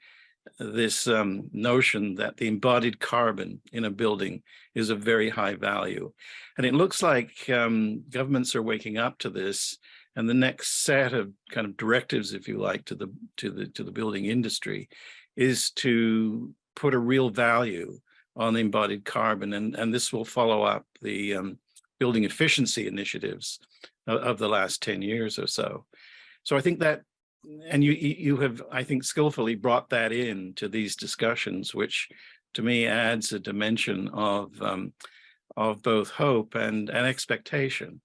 this notion that the embodied carbon in a building is of very high value. And it looks like governments are waking up to this, and the next set of kind of directives, if you like, to the building industry is to put a real value on the embodied carbon, and this will follow up the building efficiency initiatives of the last 10 years or so. So I think that, and you have, I think, skillfully brought that in to these discussions, which to me adds a dimension of both hope and expectation